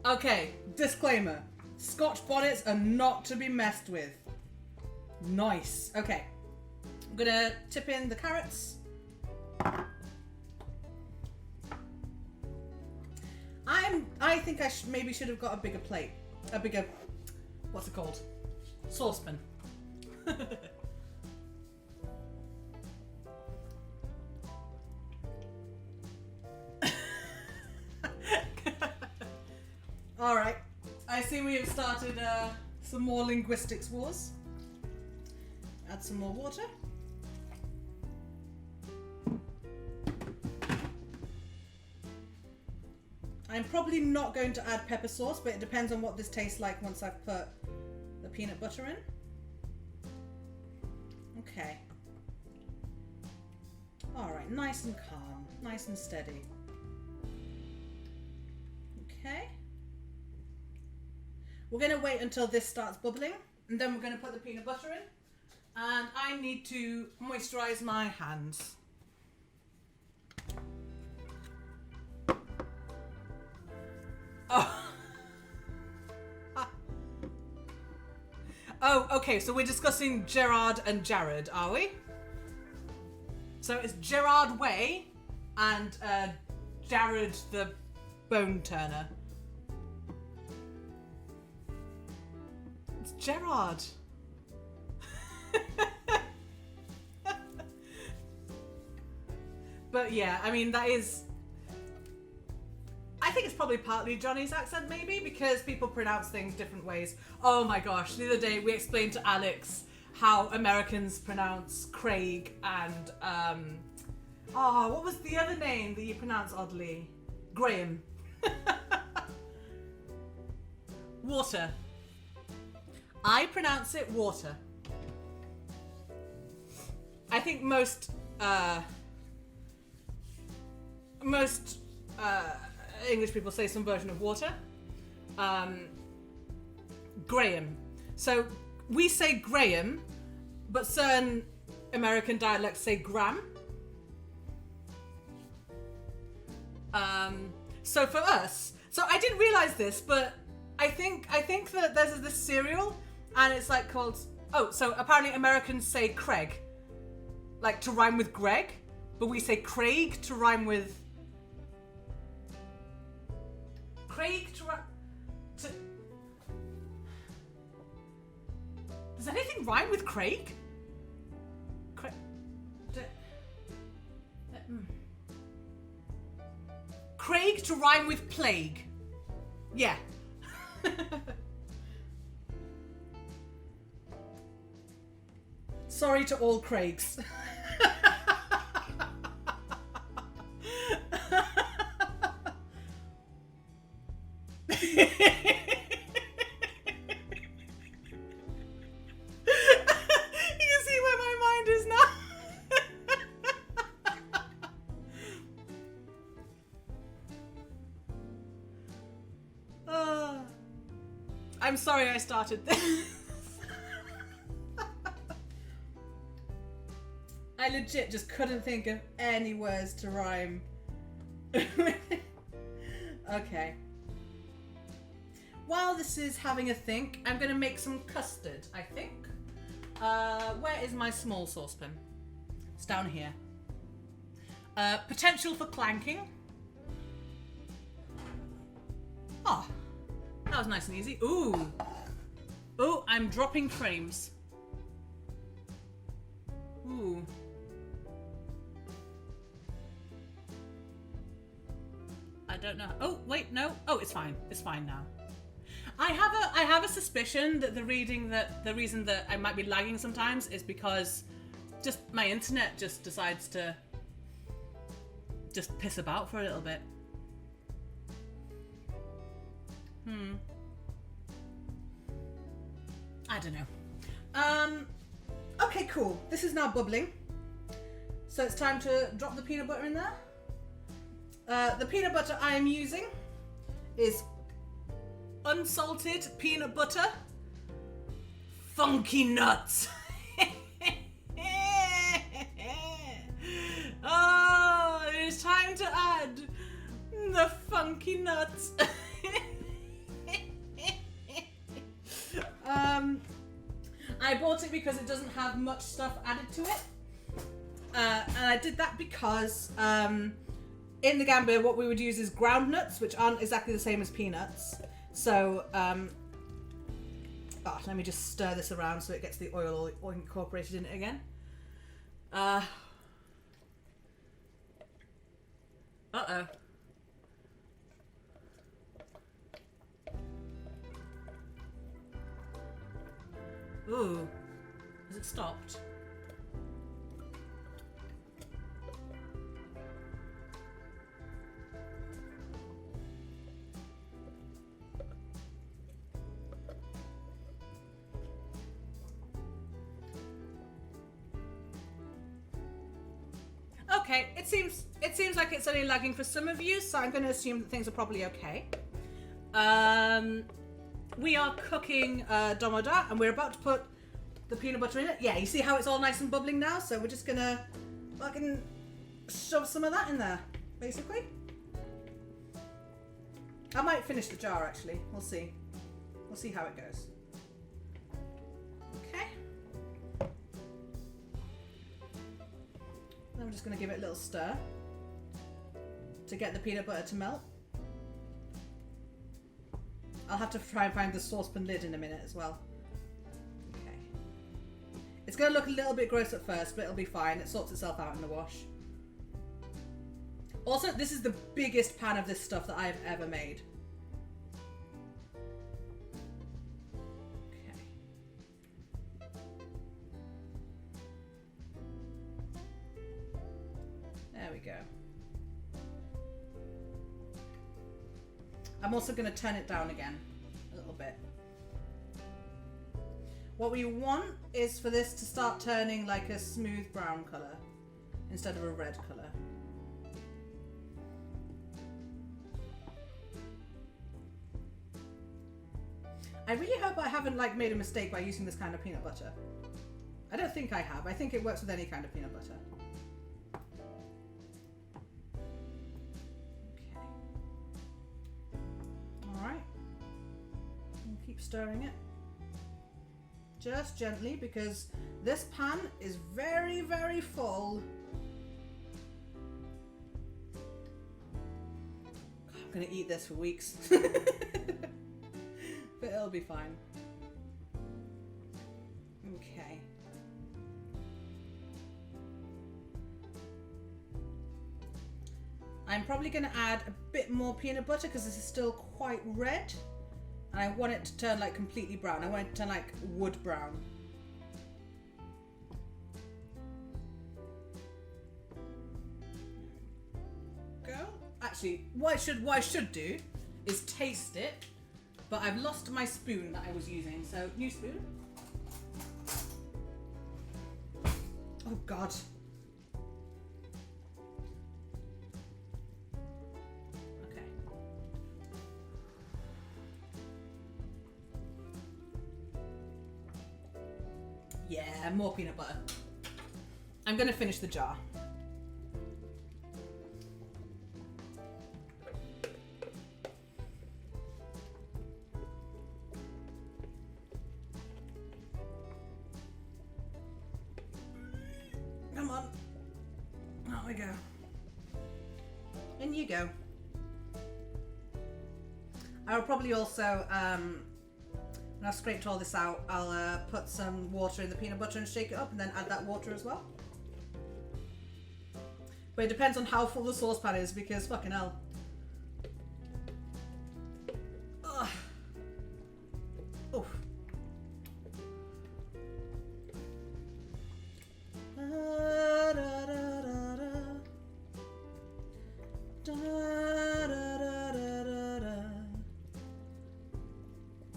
Okay, disclaimer. Scotch bonnets are not to be messed with. Nice. Okay. I'm gonna tip in the carrots. I think I maybe should have got a bigger plate. A bigger, what's it called? Saucepan. Alright, I see we have started some more linguistics wars. Add some more water. I'm probably not going to add pepper sauce, but it depends on what this tastes like once I've put the peanut butter in. Okay. Alright, nice and calm, nice and steady. Okay. We're going to wait until this starts bubbling, and then we're going to put the peanut butter in. And I need to moisturize my hands. Oh. Oh, okay, so we're discussing Gerard and Jared, are we? So it's Gerard Way and Jared the Bone Turner. It's Gerard. But yeah, I mean, that is... I think it's probably partly Johnny's accent, maybe, because people pronounce things different ways. Oh my gosh, the other day we explained to Alex how Americans pronounce Craig and, what was the other name that you pronounce oddly? Graham. Water. I pronounce it water. I think most English people say some version of water. Graham. So we say Graham, but certain American dialects say Graham. So for us, so I didn't realize this, but I think that there's this cereal, and it's like called, so apparently Americans say Craig, like to rhyme with Greg, but we say Craig to rhyme with Craig to Does anything rhyme with Craig? Craig to rhyme with plague. Yeah. Sorry to all Craigs. I'm sorry I started this. I legit just couldn't think of any words to rhyme. Okay. While this is having a think, I'm going to make some custard, I think. Where is my small saucepan? It's down here. Potential for clanking. Oh, that was nice and easy. Ooh. Ooh, I'm dropping frames. Ooh. I don't know. Oh, wait, no. Oh, it's fine. It's fine now. I have a suspicion that the reason that I might be lagging sometimes is because just my internet just decides to just piss about for a little bit. I don't know. Okay, cool. This is now bubbling. So it's time to drop the peanut butter in there. The peanut butter I am using is unsalted peanut butter, funky nuts. Oh, it is time to add the funky nuts. I bought it because it doesn't have much stuff added to it. And I did that because in the Gambia what we would use is ground nuts, which aren't exactly the same as peanuts. So, let me just stir this around so it gets the oil incorporated in it again. Uh-oh. Ooh. Has it stopped? Okay, it seems like it's only lagging for some of you, so I'm going to assume that things are probably okay. We are cooking Domodah, and we're about to put the peanut butter in it. Yeah, you see how it's all nice and bubbling now? So we're just going to fucking shove some of that in there, basically. I might finish the jar, actually. We'll see. We'll see how it goes. Okay. Then we're just going to give it a little stir to get the peanut butter to melt. I'll have to try and find the saucepan lid in a minute as well. Okay. It's going to look a little bit gross at first, but it'll be fine. It sorts itself out in the wash. Also, this is the biggest pan of this stuff that I've ever made. Okay. There we go. I'm also going to turn it down again a little bit. What we want is for this to start turning like a smooth brown colour instead of a red colour. I really hope I haven't made a mistake by using this kind of peanut butter. I don't think I have. I think it works with any kind of peanut butter. Stirring it just gently because this pan is very, very full. I'm gonna eat this for weeks. But it'll be fine. Okay. I'm probably gonna add a bit more peanut butter because this is still quite red. And I want it to turn completely brown. I want it to turn wood brown. Go. Actually, what I should do is taste it. But I've lost my spoon that I was using. So, new spoon. Oh God. Yeah, more peanut butter. I'm gonna finish the jar. Come on. There we go. In you go. I'll probably also, when I've scraped all this out, I'll put some water in the peanut butter and shake it up and then add that water as well. But it depends on how full the saucepan is because fucking hell. Ugh. Oof.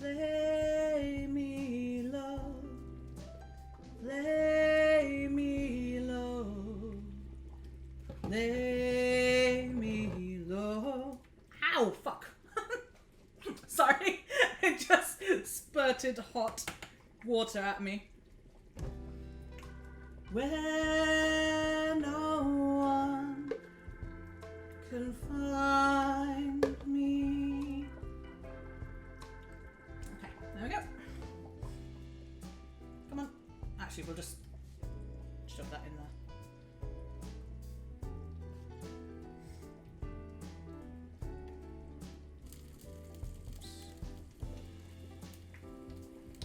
Lay me low, lay me low, lay me low. Ow, fuck. Sorry, it just spurted hot water at me. Where no one can find me. Okay, there we go. Come on. Actually, we'll just shove that in there.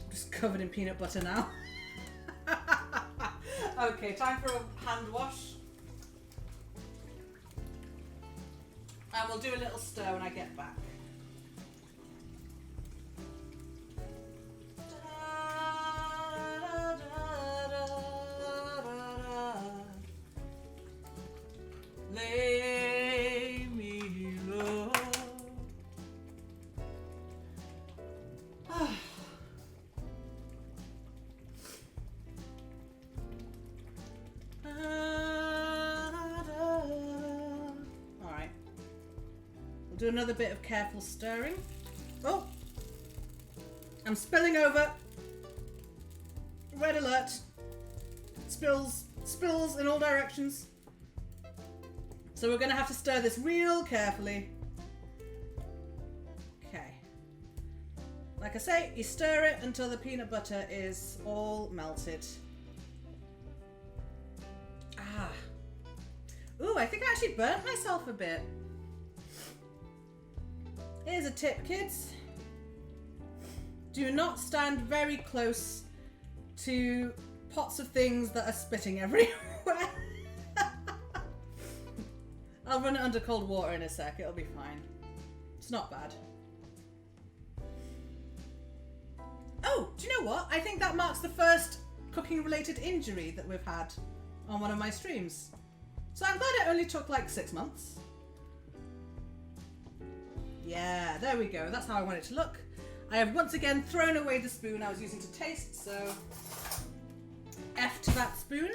I'm just covered in peanut butter now. Okay, time for a hand wash. And we'll do a little stir when I get back. Lay me low. Alright. We'll do another bit of careful stirring. Oh! I'm spilling over. Red alert. Spills in all directions. So we're going to have to stir this real carefully. Okay. Like I say, you stir it until the peanut butter is all melted. Ah. Ooh, I think I actually burnt myself a bit. Here's a tip, kids. Do not stand very close to pots of things that are spitting everywhere. I'll run it under cold water in a sec, it'll be fine. It's not bad. Oh, do you know what? I think that marks the first cooking related injury that we've had on one of my streams. So I'm glad it only took like 6 months. Yeah, there we go. That's how I want it to look. I have once again thrown away the spoon I was using to taste, so F to that spoon.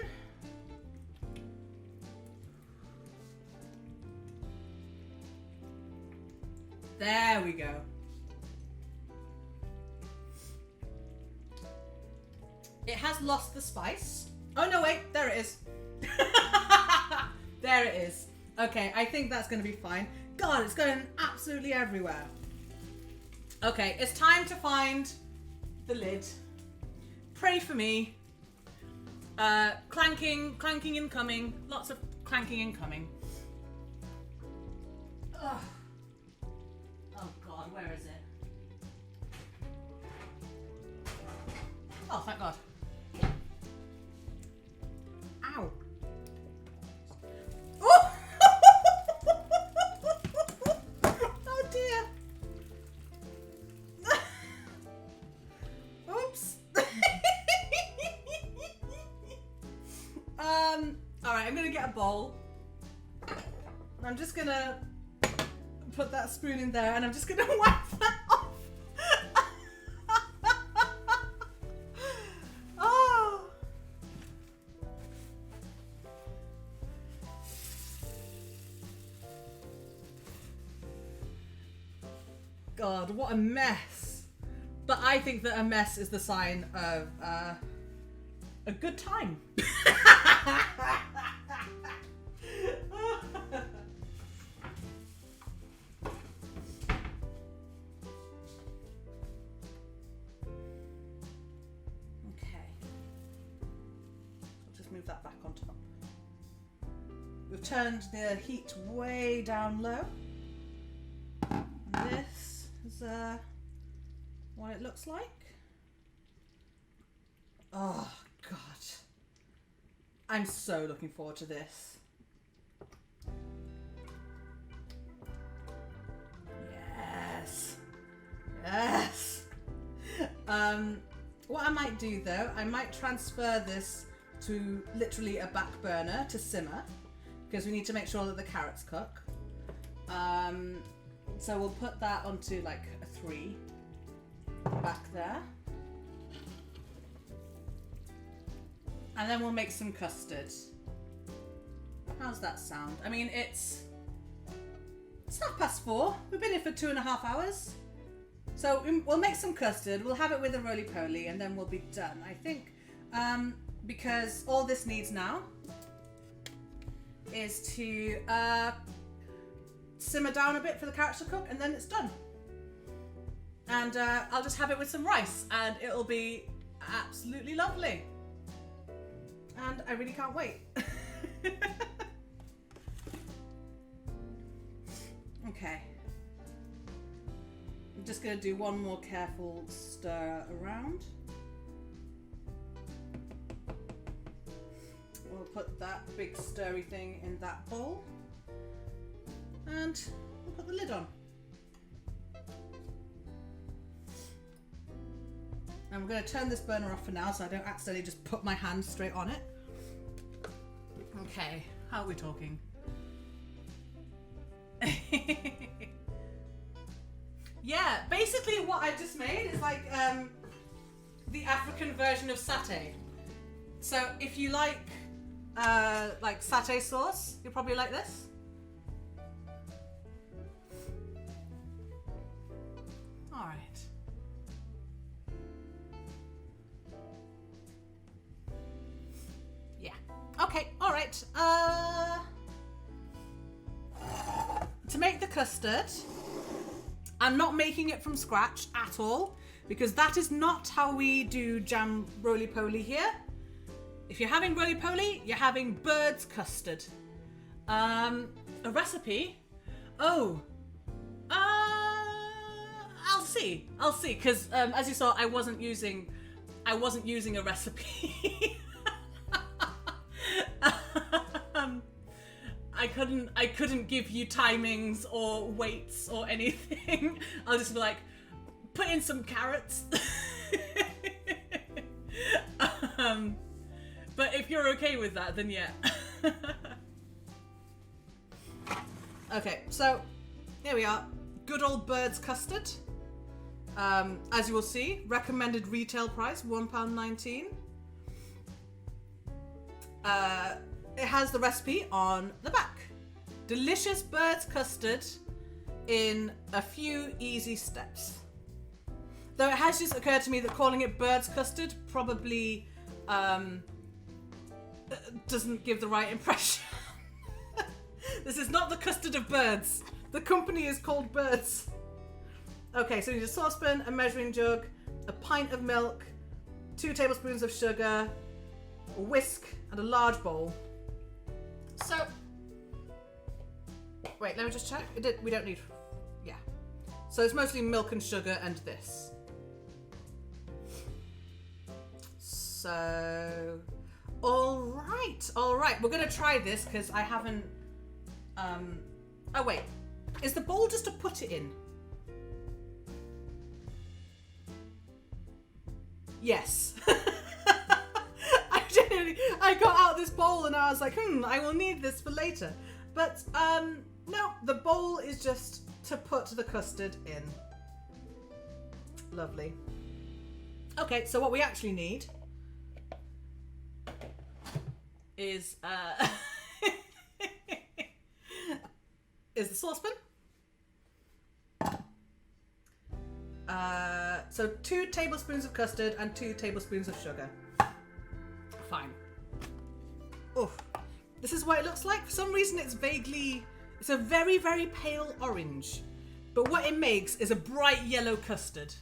There we go. It has lost the spice. Oh no, wait, there it is. There it is. Okay, I think that's going to be fine. God, it's going absolutely everywhere. Okay, it's time to find the lid. Pray for me. Clanking incoming. Lots of clanking incoming. Ugh. Oh God, where is it? Oh, thank God. Ow. Oh! Oh dear. Oops. Alright, I'm gonna get a bowl. I'm just gonna put that spoon in there and I'm just gonna wipe that off. Oh. God, what a mess. But I think that a mess is the sign of a good time. Move that back on top. We've turned the heat way down low. And this is what it looks like. Oh God. I'm so looking forward to this. Yes. Yes. What I might do though, I might transfer this to literally a back burner to simmer because we need to make sure that the carrots cook. So we'll put that onto like a 3 back there. And then we'll make some custard. How's that sound? I mean, it's 4:30. We've been here for 2.5 hours. So we'll make some custard, we'll have it with a roly-poly and then we'll be done. I think because all this needs now is to simmer down a bit for the carrots to cook and then it's done. And I'll just have it with some rice and it'll be absolutely lovely. And I really can't wait. Okay. I'm just going to do one more careful stir around. We'll put that big stirry thing in that bowl. And we'll put the lid on. And we're going to turn this burner off for now so I don't accidentally just put my hand straight on it. Okay, how are we talking? Yeah, basically what I just made is like the African version of satay. So if you like satay sauce, you'll probably like this. All right. Yeah. Okay. All right. To make the custard, I'm not making it from scratch at all because that is not how we do jam roly-poly here. If you're having roly-poly, you're having bird's custard. A recipe? Oh. I'll see, because as you saw, I wasn't using a recipe. I couldn't give you timings or weights or anything. I'll just be like, put in some carrots. But if you're okay with that, then yeah. Okay, so here we are. Good old bird's custard. As you will see, recommended retail price, £1.19. It has the recipe on the back. Delicious bird's custard in a few easy steps. Though it has just occurred to me that calling it bird's custard probably doesn't give the right impression. This is not the custard of birds. The company is called Birds. Okay, so you need a saucepan, a measuring jug, a pint of milk, 2 tablespoons of sugar, a whisk, and a large bowl. So, wait, let me just check. We don't need, yeah. So it's mostly milk and sugar and this. So, all right. We're gonna try this because I haven't. Oh wait, is the bowl just to put it in? Yes. I got out this bowl and I was like, I will need this for later. But no, the bowl is just to put the custard in. Lovely. Okay, so what we actually need is is the saucepan. So 2 tablespoons of custard and 2 tablespoons of sugar. fine. Oh, this is what it looks like. For some reason, it's a very, very pale orange. But what it makes is a bright yellow custard.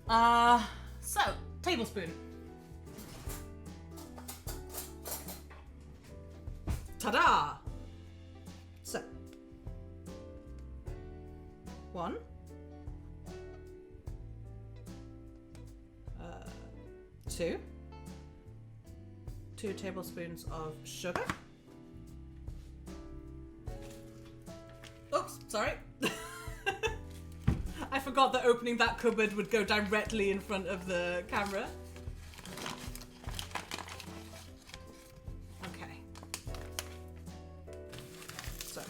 So, tablespoon. Ta-da! So, 1, 2 tablespoons of sugar. Oops, sorry. I forgot that opening that cupboard would go directly in front of the camera. Okay. So,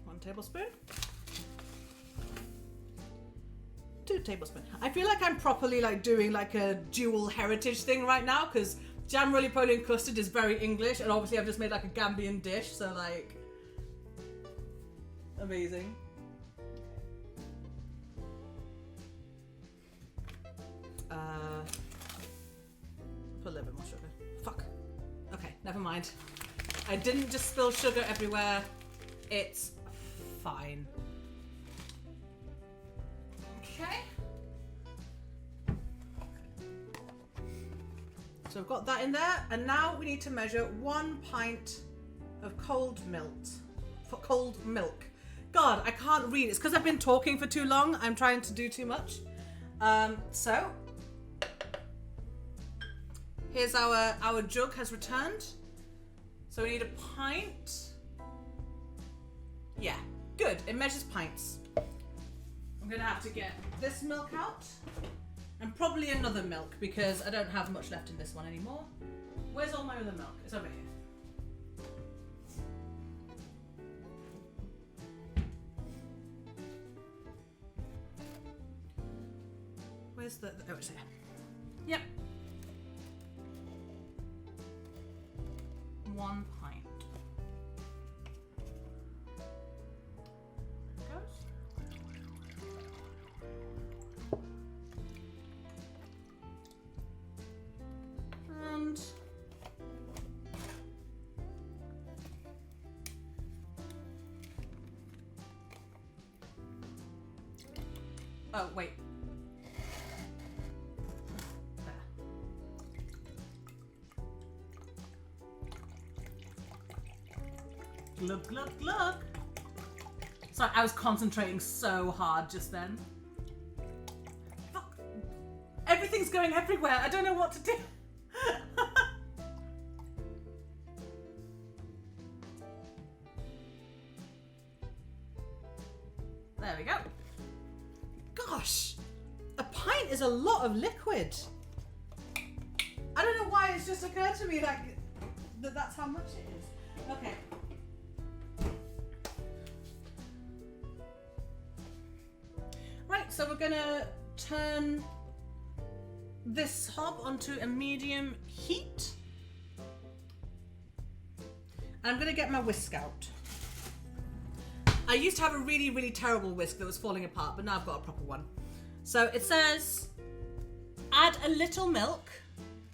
1 tablespoon. 2 tablespoons. I feel like I'm properly like doing like a dual heritage thing right now because jam, roly-poly and custard is very English, and obviously I've just made like a Gambian dish, so like amazing. Put a little bit more sugar. Fuck. Okay, never mind. I didn't just spill sugar everywhere. It's fine. Okay. So I've got that in there, and now we need to measure 1 pint of cold milk. God, I can't read. It's because I've been talking for too long. I'm trying to do too much. So here's our jug has returned. So we need a pint. Yeah, good. It measures pints. I'm gonna have to get this milk out and probably another milk because I don't have much left in this one anymore. Where's all my other milk? It's over here. Where's the oh, it's here. Yep. 1 pint. There it goes. And oh wait. Glug, glug, glug. Sorry, I was concentrating so hard just then. Fuck. Everything's going everywhere. I don't know what to do. There we go. Gosh, a pint is a lot of liquid. I don't know why it's just occurred to me like that's how much it is. Okay. Right, so we're gonna turn this hob onto a medium heat. And I'm gonna get my whisk out. I used to have a really, really terrible whisk that was falling apart, but now I've got a proper one. So it says, add a little milk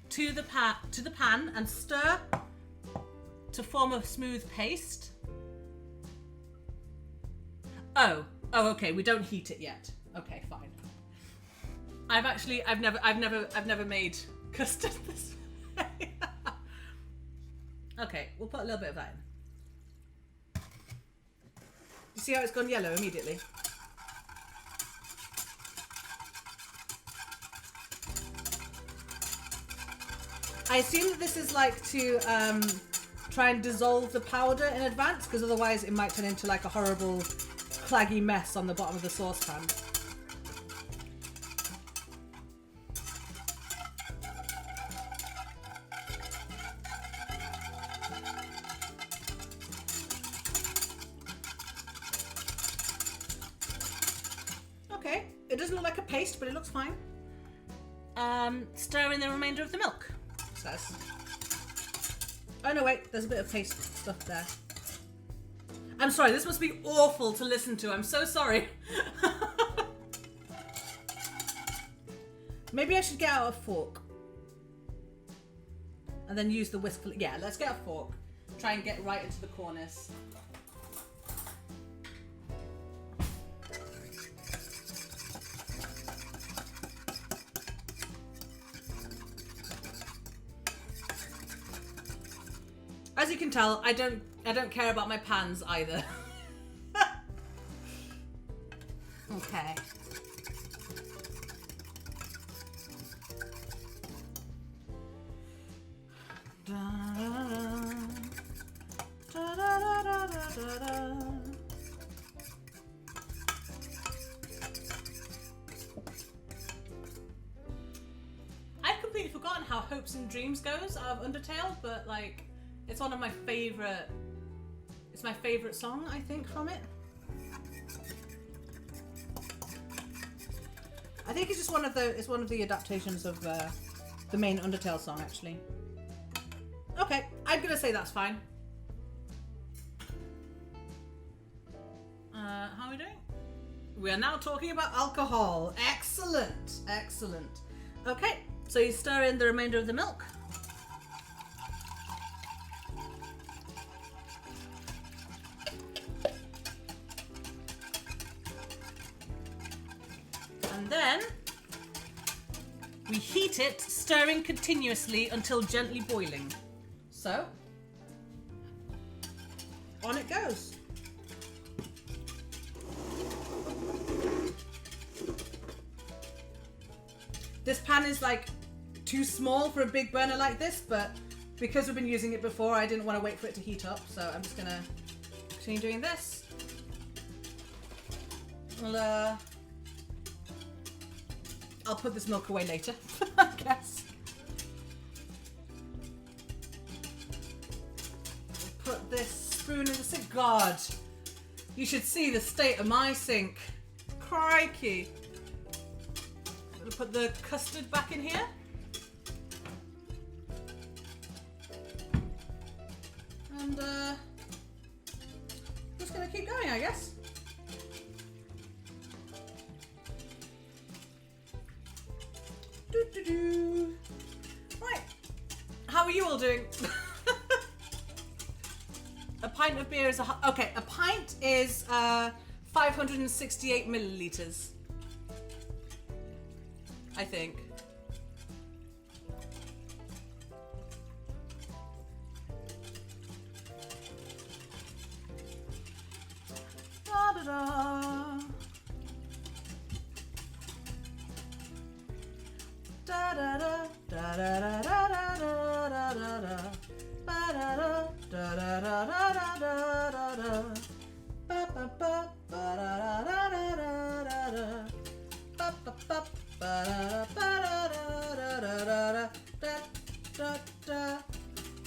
to the pan and stir to form a smooth paste. Oh, okay, we don't heat it yet. Okay, fine. I've never made custard this way. Okay, we'll put a little bit of that in. You see how it's gone yellow immediately? I assume that this is like to try and dissolve the powder in advance, because otherwise it might turn into like a horrible claggy mess on the bottom of the saucepan. Okay, it doesn't look like a paste, but it looks fine. Stir in the remainder of the milk, it says. Oh no, wait, there's a bit of paste stuff there. I'm sorry, this must be awful to listen to. I'm so sorry. Maybe I should get out a fork. And then use the whisk. Yeah, let's get a fork. Try and get right into the corners. As you can tell, I don't care about my pans either. Okay. I've completely forgotten how Hopes and Dreams goes out of Undertale, but like it's one of my favorite. It's my favorite song, I think, from it. I think it's just one of the adaptations of the main Undertale song, actually. Okay, I'm gonna say that's fine. How are we doing? We are now talking about alcohol. Excellent, excellent. Okay, so you stir in the remainder of the milk. And then we heat it, stirring continuously until gently boiling. So, on it goes. This pan is like too small for a big burner like this, but because we've been using it before, I didn't want to wait for it to heat up, so I'm just gonna continue doing this. I'll put this milk away later, I guess. Put this spoon in the sink. God, you should see the state of my sink. Crikey. I'm gonna put the custard back in here. And just gonna keep going, I guess. Doo-doo-doo. Right, how are you all doing? A pint of beer is okay. A pint is 568 milliliters, I think. Da da da. Da da da da da da da da da da. Ba da da da da da da da da. Ba ba ba ba da da da da da da. Ba ba ba ba da da da da da da da.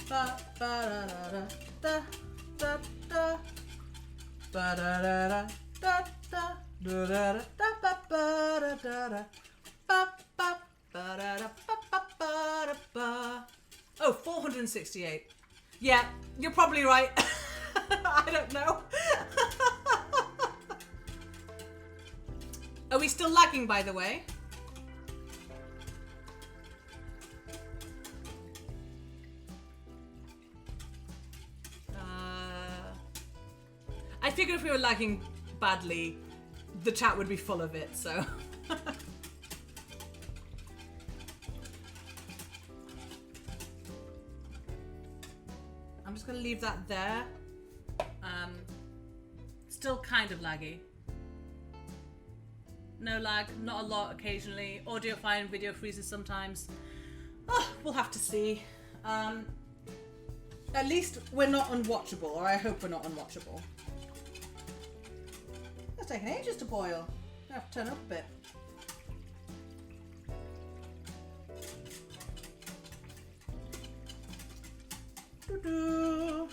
Ba ba da da da da. Ba da da da da da da da ba ba da da da. Ba ba ba da da ba ba ba da ba. Oh, 468. Yeah, you're probably right. I don't know. Are we still lagging, by the way? I figured if we were lagging badly, the chat would be full of it, so... I'm just going to leave that there. Still kind of laggy. No lag, not a lot occasionally. Audio fine, video freezes sometimes. Oh, we'll have to see. At least we're not unwatchable, or I hope we're not unwatchable. It's taking ages to boil. I have to turn up a bit. Doo-doo.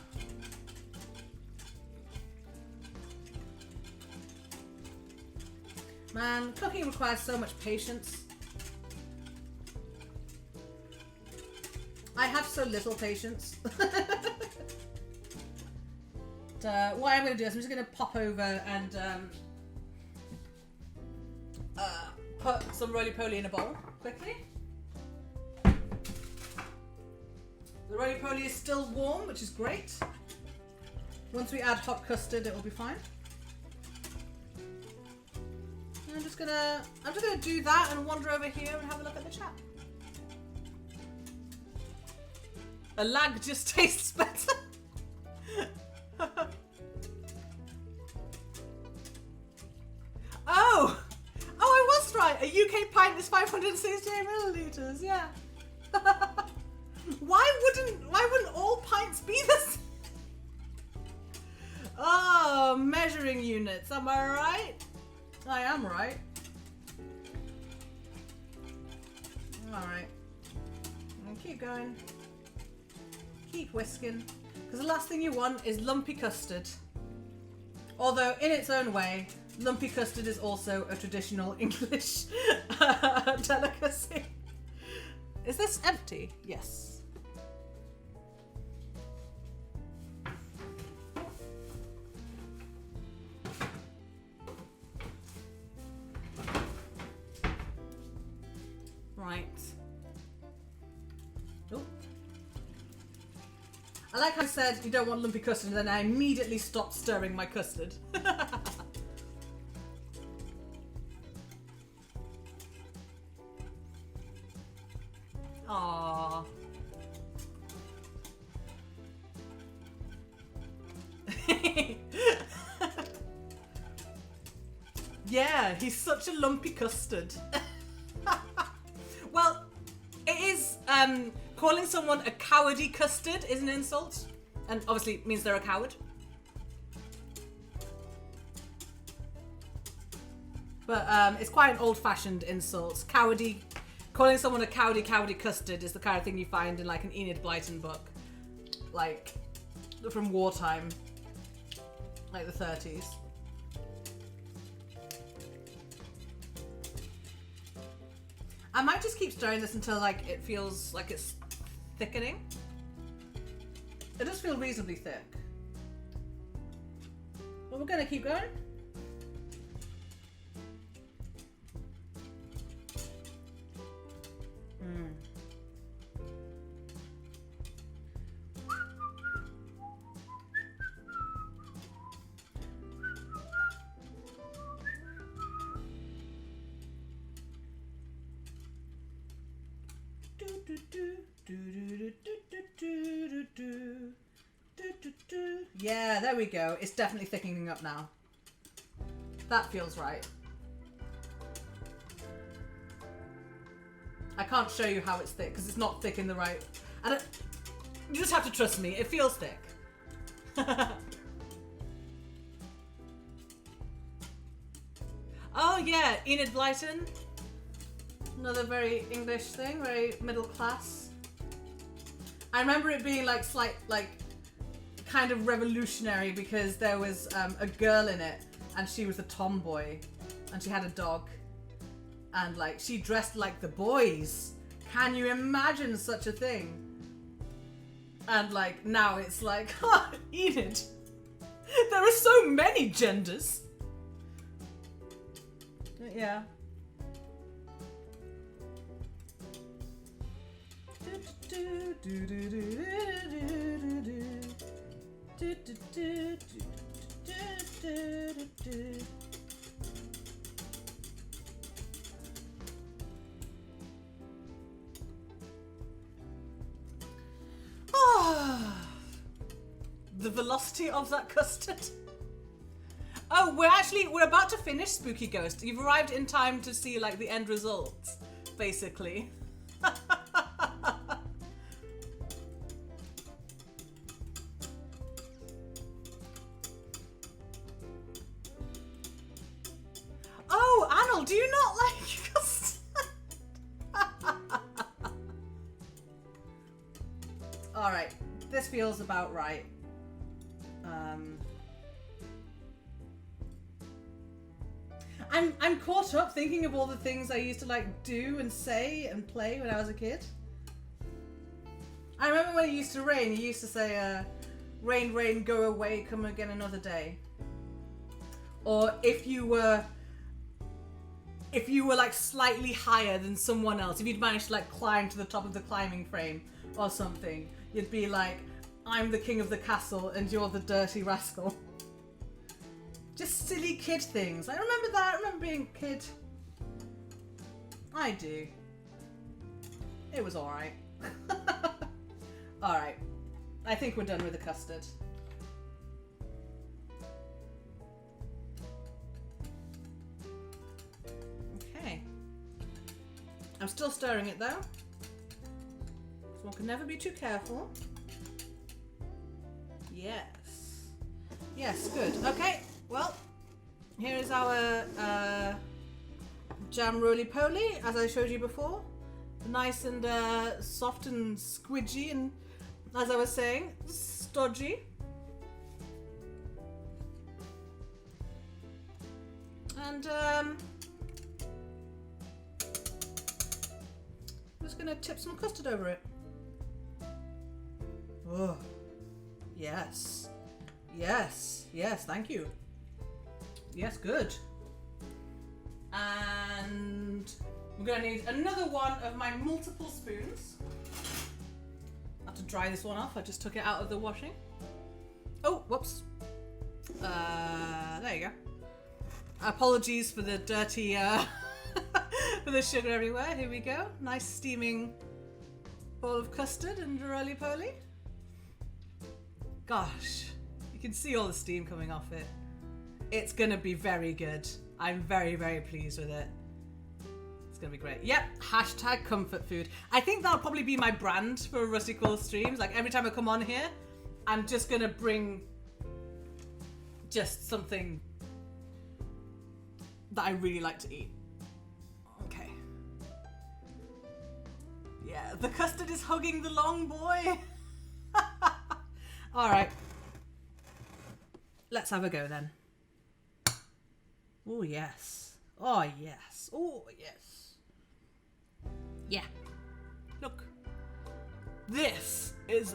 Man, cooking requires so much patience. I have so little patience. What I'm going to do is I'm just going to pop over and put some roly-poly in a bowl quickly. The roly-poly is still warm, which is great. Once we add hot custard, it will be fine. And I'm just gonna do that and wander over here and have a look at the chat. A lag just tastes better. Oh, I was right. A UK pint is 568 milliliters. Yeah. Why wouldn't all pints be this? Oh, measuring units. Am I right? I am right. All right. And keep going. Keep whisking. Because the last thing you want is lumpy custard. Although, in its own way, lumpy custard is also a traditional English delicacy. Is this empty? Yes. Right. Oh. I like how I said you don't want lumpy custard and then I immediately stopped stirring my custard. Aww. Yeah, he's such a lumpy custard. Well, it is, calling someone a cowardy custard is an insult. And obviously it means they're a coward. But it's quite an old-fashioned insult. Cowardy, calling someone a cowardy custard is the kind of thing you find in like an Enid Blyton book. Like, from wartime. Like the 30s. I might just keep stirring this until like it feels like it's thickening. It does feel reasonably thick. But we're gonna keep going. Yeah, there we go. It's definitely thickening up now. That feels right. I can't show you how it's thick because it's not thick in the right... you just have to trust me. It feels thick. Oh yeah, Enid Blyton. Another very English thing, very middle class. I remember it being like kind of revolutionary because there was a girl in it and she was a tomboy and she had a dog and like she dressed like the boys. Can you imagine such a thing? And like now it's like, Enid, there are so many genders. Yeah. The velocity of that custard. Oh, we're about to finish Spooky Ghost. You've arrived in time to see like the end result, basically. Oh, Anil, do you not like custard? All right, this feels about right. I'm caught up thinking of all the things I used to like do and say and play when I was a kid. I remember when it used to rain, you used to say, rain, rain, go away, come again another day. Or if you were like slightly higher than someone else, if you'd managed to like climb to the top of the climbing frame or something, you'd be like, I'm the king of the castle and you're the dirty rascal. Just silly kid things. I remember that. I remember being a kid. I do. It was alright. Alright. I think we're done with the custard. Okay. I'm still stirring it though. So one can never be too careful. Yes. Yes, good. Okay, well, here is our jam roly-poly, as I showed you before. Nice and soft and squidgy and, as I was saying, stodgy. And I'm just going to tip some custard over it. Oh, yes. Yes, yes, thank you. Yes, good. And we're going to need another one of my multiple spoons. I have to dry this one off. I just took it out of the washing. Oh, whoops. There you go. Apologies for the dirty, for the sugar everywhere. Here we go. Nice steaming bowl of custard and roly-poly. Gosh, you can see all the steam coming off it. It's going to be very good. I'm very, very pleased with it. It's going to be great. Yep, hashtag comfort food. I think that'll probably be my brand for Rusty Quill streams. Like every time I come on here, I'm just going to bring just something that I really like to eat. Okay. Yeah, the custard is hugging the long boy. All right. Let's have a go then. Oh, yes. Oh, yes. Oh, yes. Yeah. Look. This is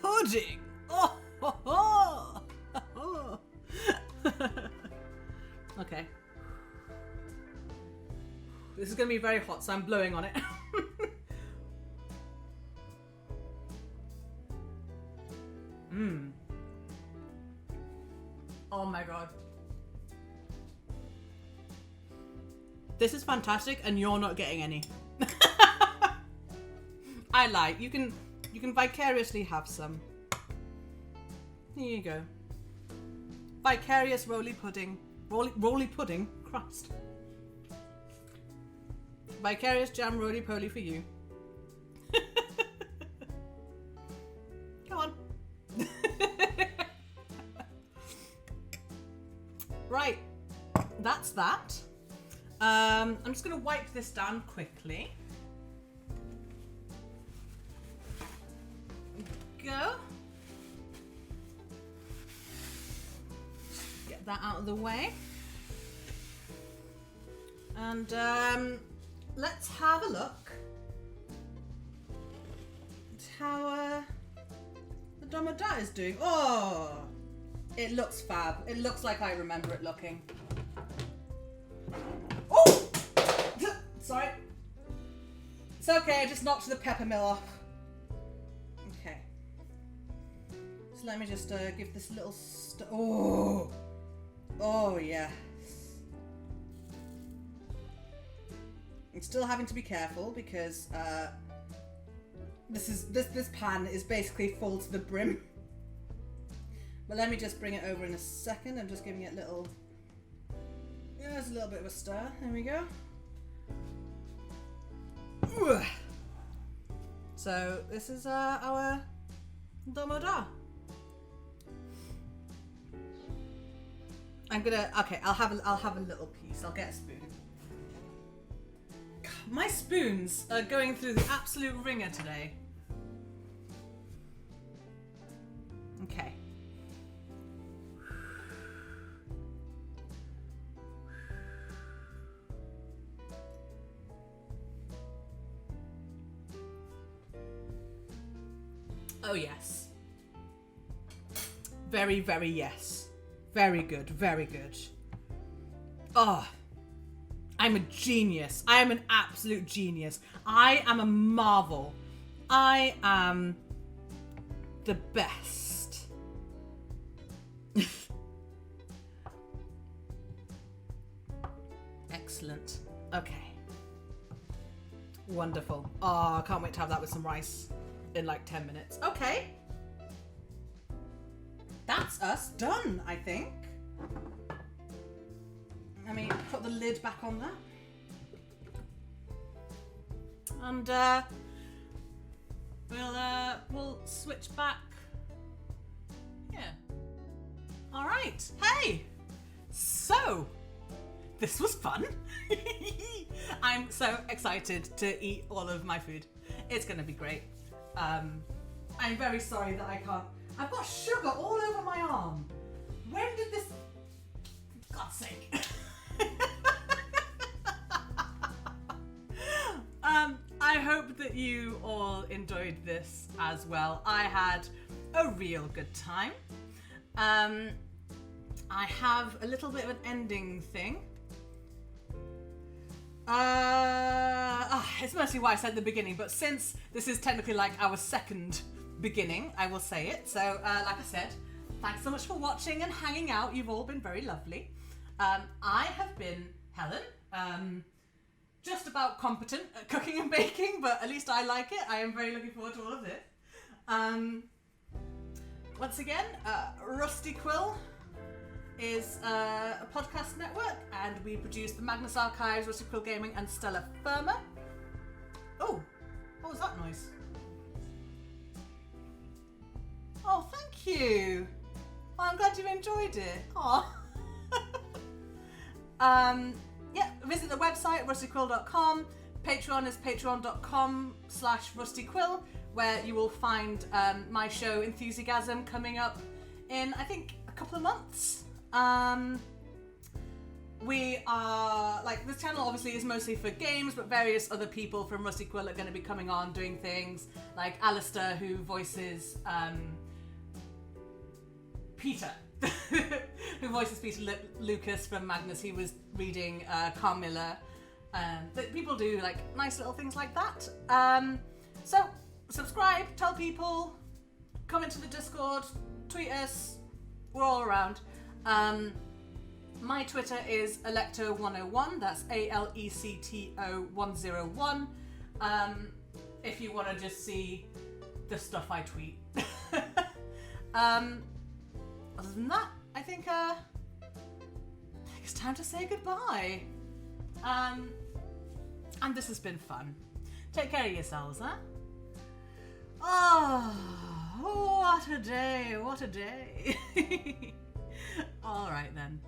pudding. Oh, ho, ho. Oh. Okay. This is going to be very hot, so I'm blowing on it. Mmm. Oh my god. This is fantastic and you're not getting any. I lie. You can vicariously have some. Here you go. Vicarious roly pudding. Roly pudding? Christ. Vicarious jam roly-poly for you. Come on. Right. That's that. I'm just going to wipe this down quickly. Go. Get that out of the way. And let's have a look at how the Domodah is doing. Oh, it looks fab. It looks like I remember it looking. Oh! Sorry. It's okay, I just knocked the pepper mill off. Okay. So let me just give this little oh! Oh, yes. I'm still having to be careful because this pan is basically full to the brim. But let me just bring it over in a second. I'm just giving it a little... Yeah, there's a little bit of a stir. There we go. So this is our Domodah. I'm gonna... Okay, I'll have a little piece. I'll get a spoon. My spoons are going through the absolute ringer today. Okay. Oh yes. Very, very yes. Very good, very good. Oh. I'm a genius. I am an absolute genius. I am a marvel. I am the best. Excellent. Okay. Wonderful. Oh, I can't wait to have that with some rice in like 10 minutes. Okay. That's us done, I think. Let me put the lid back on there. And we'll switch back. Yeah. All right. Hey. So, this was fun. I'm so excited to eat all of my food. It's going to be great. I'm very sorry that I can't. I've got sugar all over my arm. When did this... For God's sake. I hope that you all enjoyed this as well. I had a real good time. I have a little bit of an ending thing. It's mostly why I said the beginning, but since this is technically like our second beginning, I will say it. So, like I said, thanks so much for watching and hanging out. You've all been very lovely. I have been Helen. Just about competent at cooking and baking, but at least I like it. I am very looking forward to all of this. Once again, Rusty Quill is a podcast network, and we produce the Magnus Archives, Rusty Quill Gaming, and Stella Firma. Oh, what was that noise? Oh, thank you. Oh, I'm glad you enjoyed it. Oh. Yeah, visit the website, rustyquill.com. Patreon is patreon.com/rustyquill, where you will find my show Enthusiasm coming up in, I think, a couple of months. We are, like, this channel obviously is mostly for games, but various other people from Rusty Quill are going to be coming on doing things, like Alistair, who voices Peter. Who voices Peter Lucas from Magnus. He was reading Carmilla. People do like nice little things like that. So subscribe, tell people, come into the Discord, tweet us. We're all around. My Twitter is Electo101. That's ALECTO 101. If you want to just see the stuff I tweet. Other than that, I think it's time to say goodbye. And this has been fun. Take care of yourselves, huh? Oh, what a day, what a day. All right then.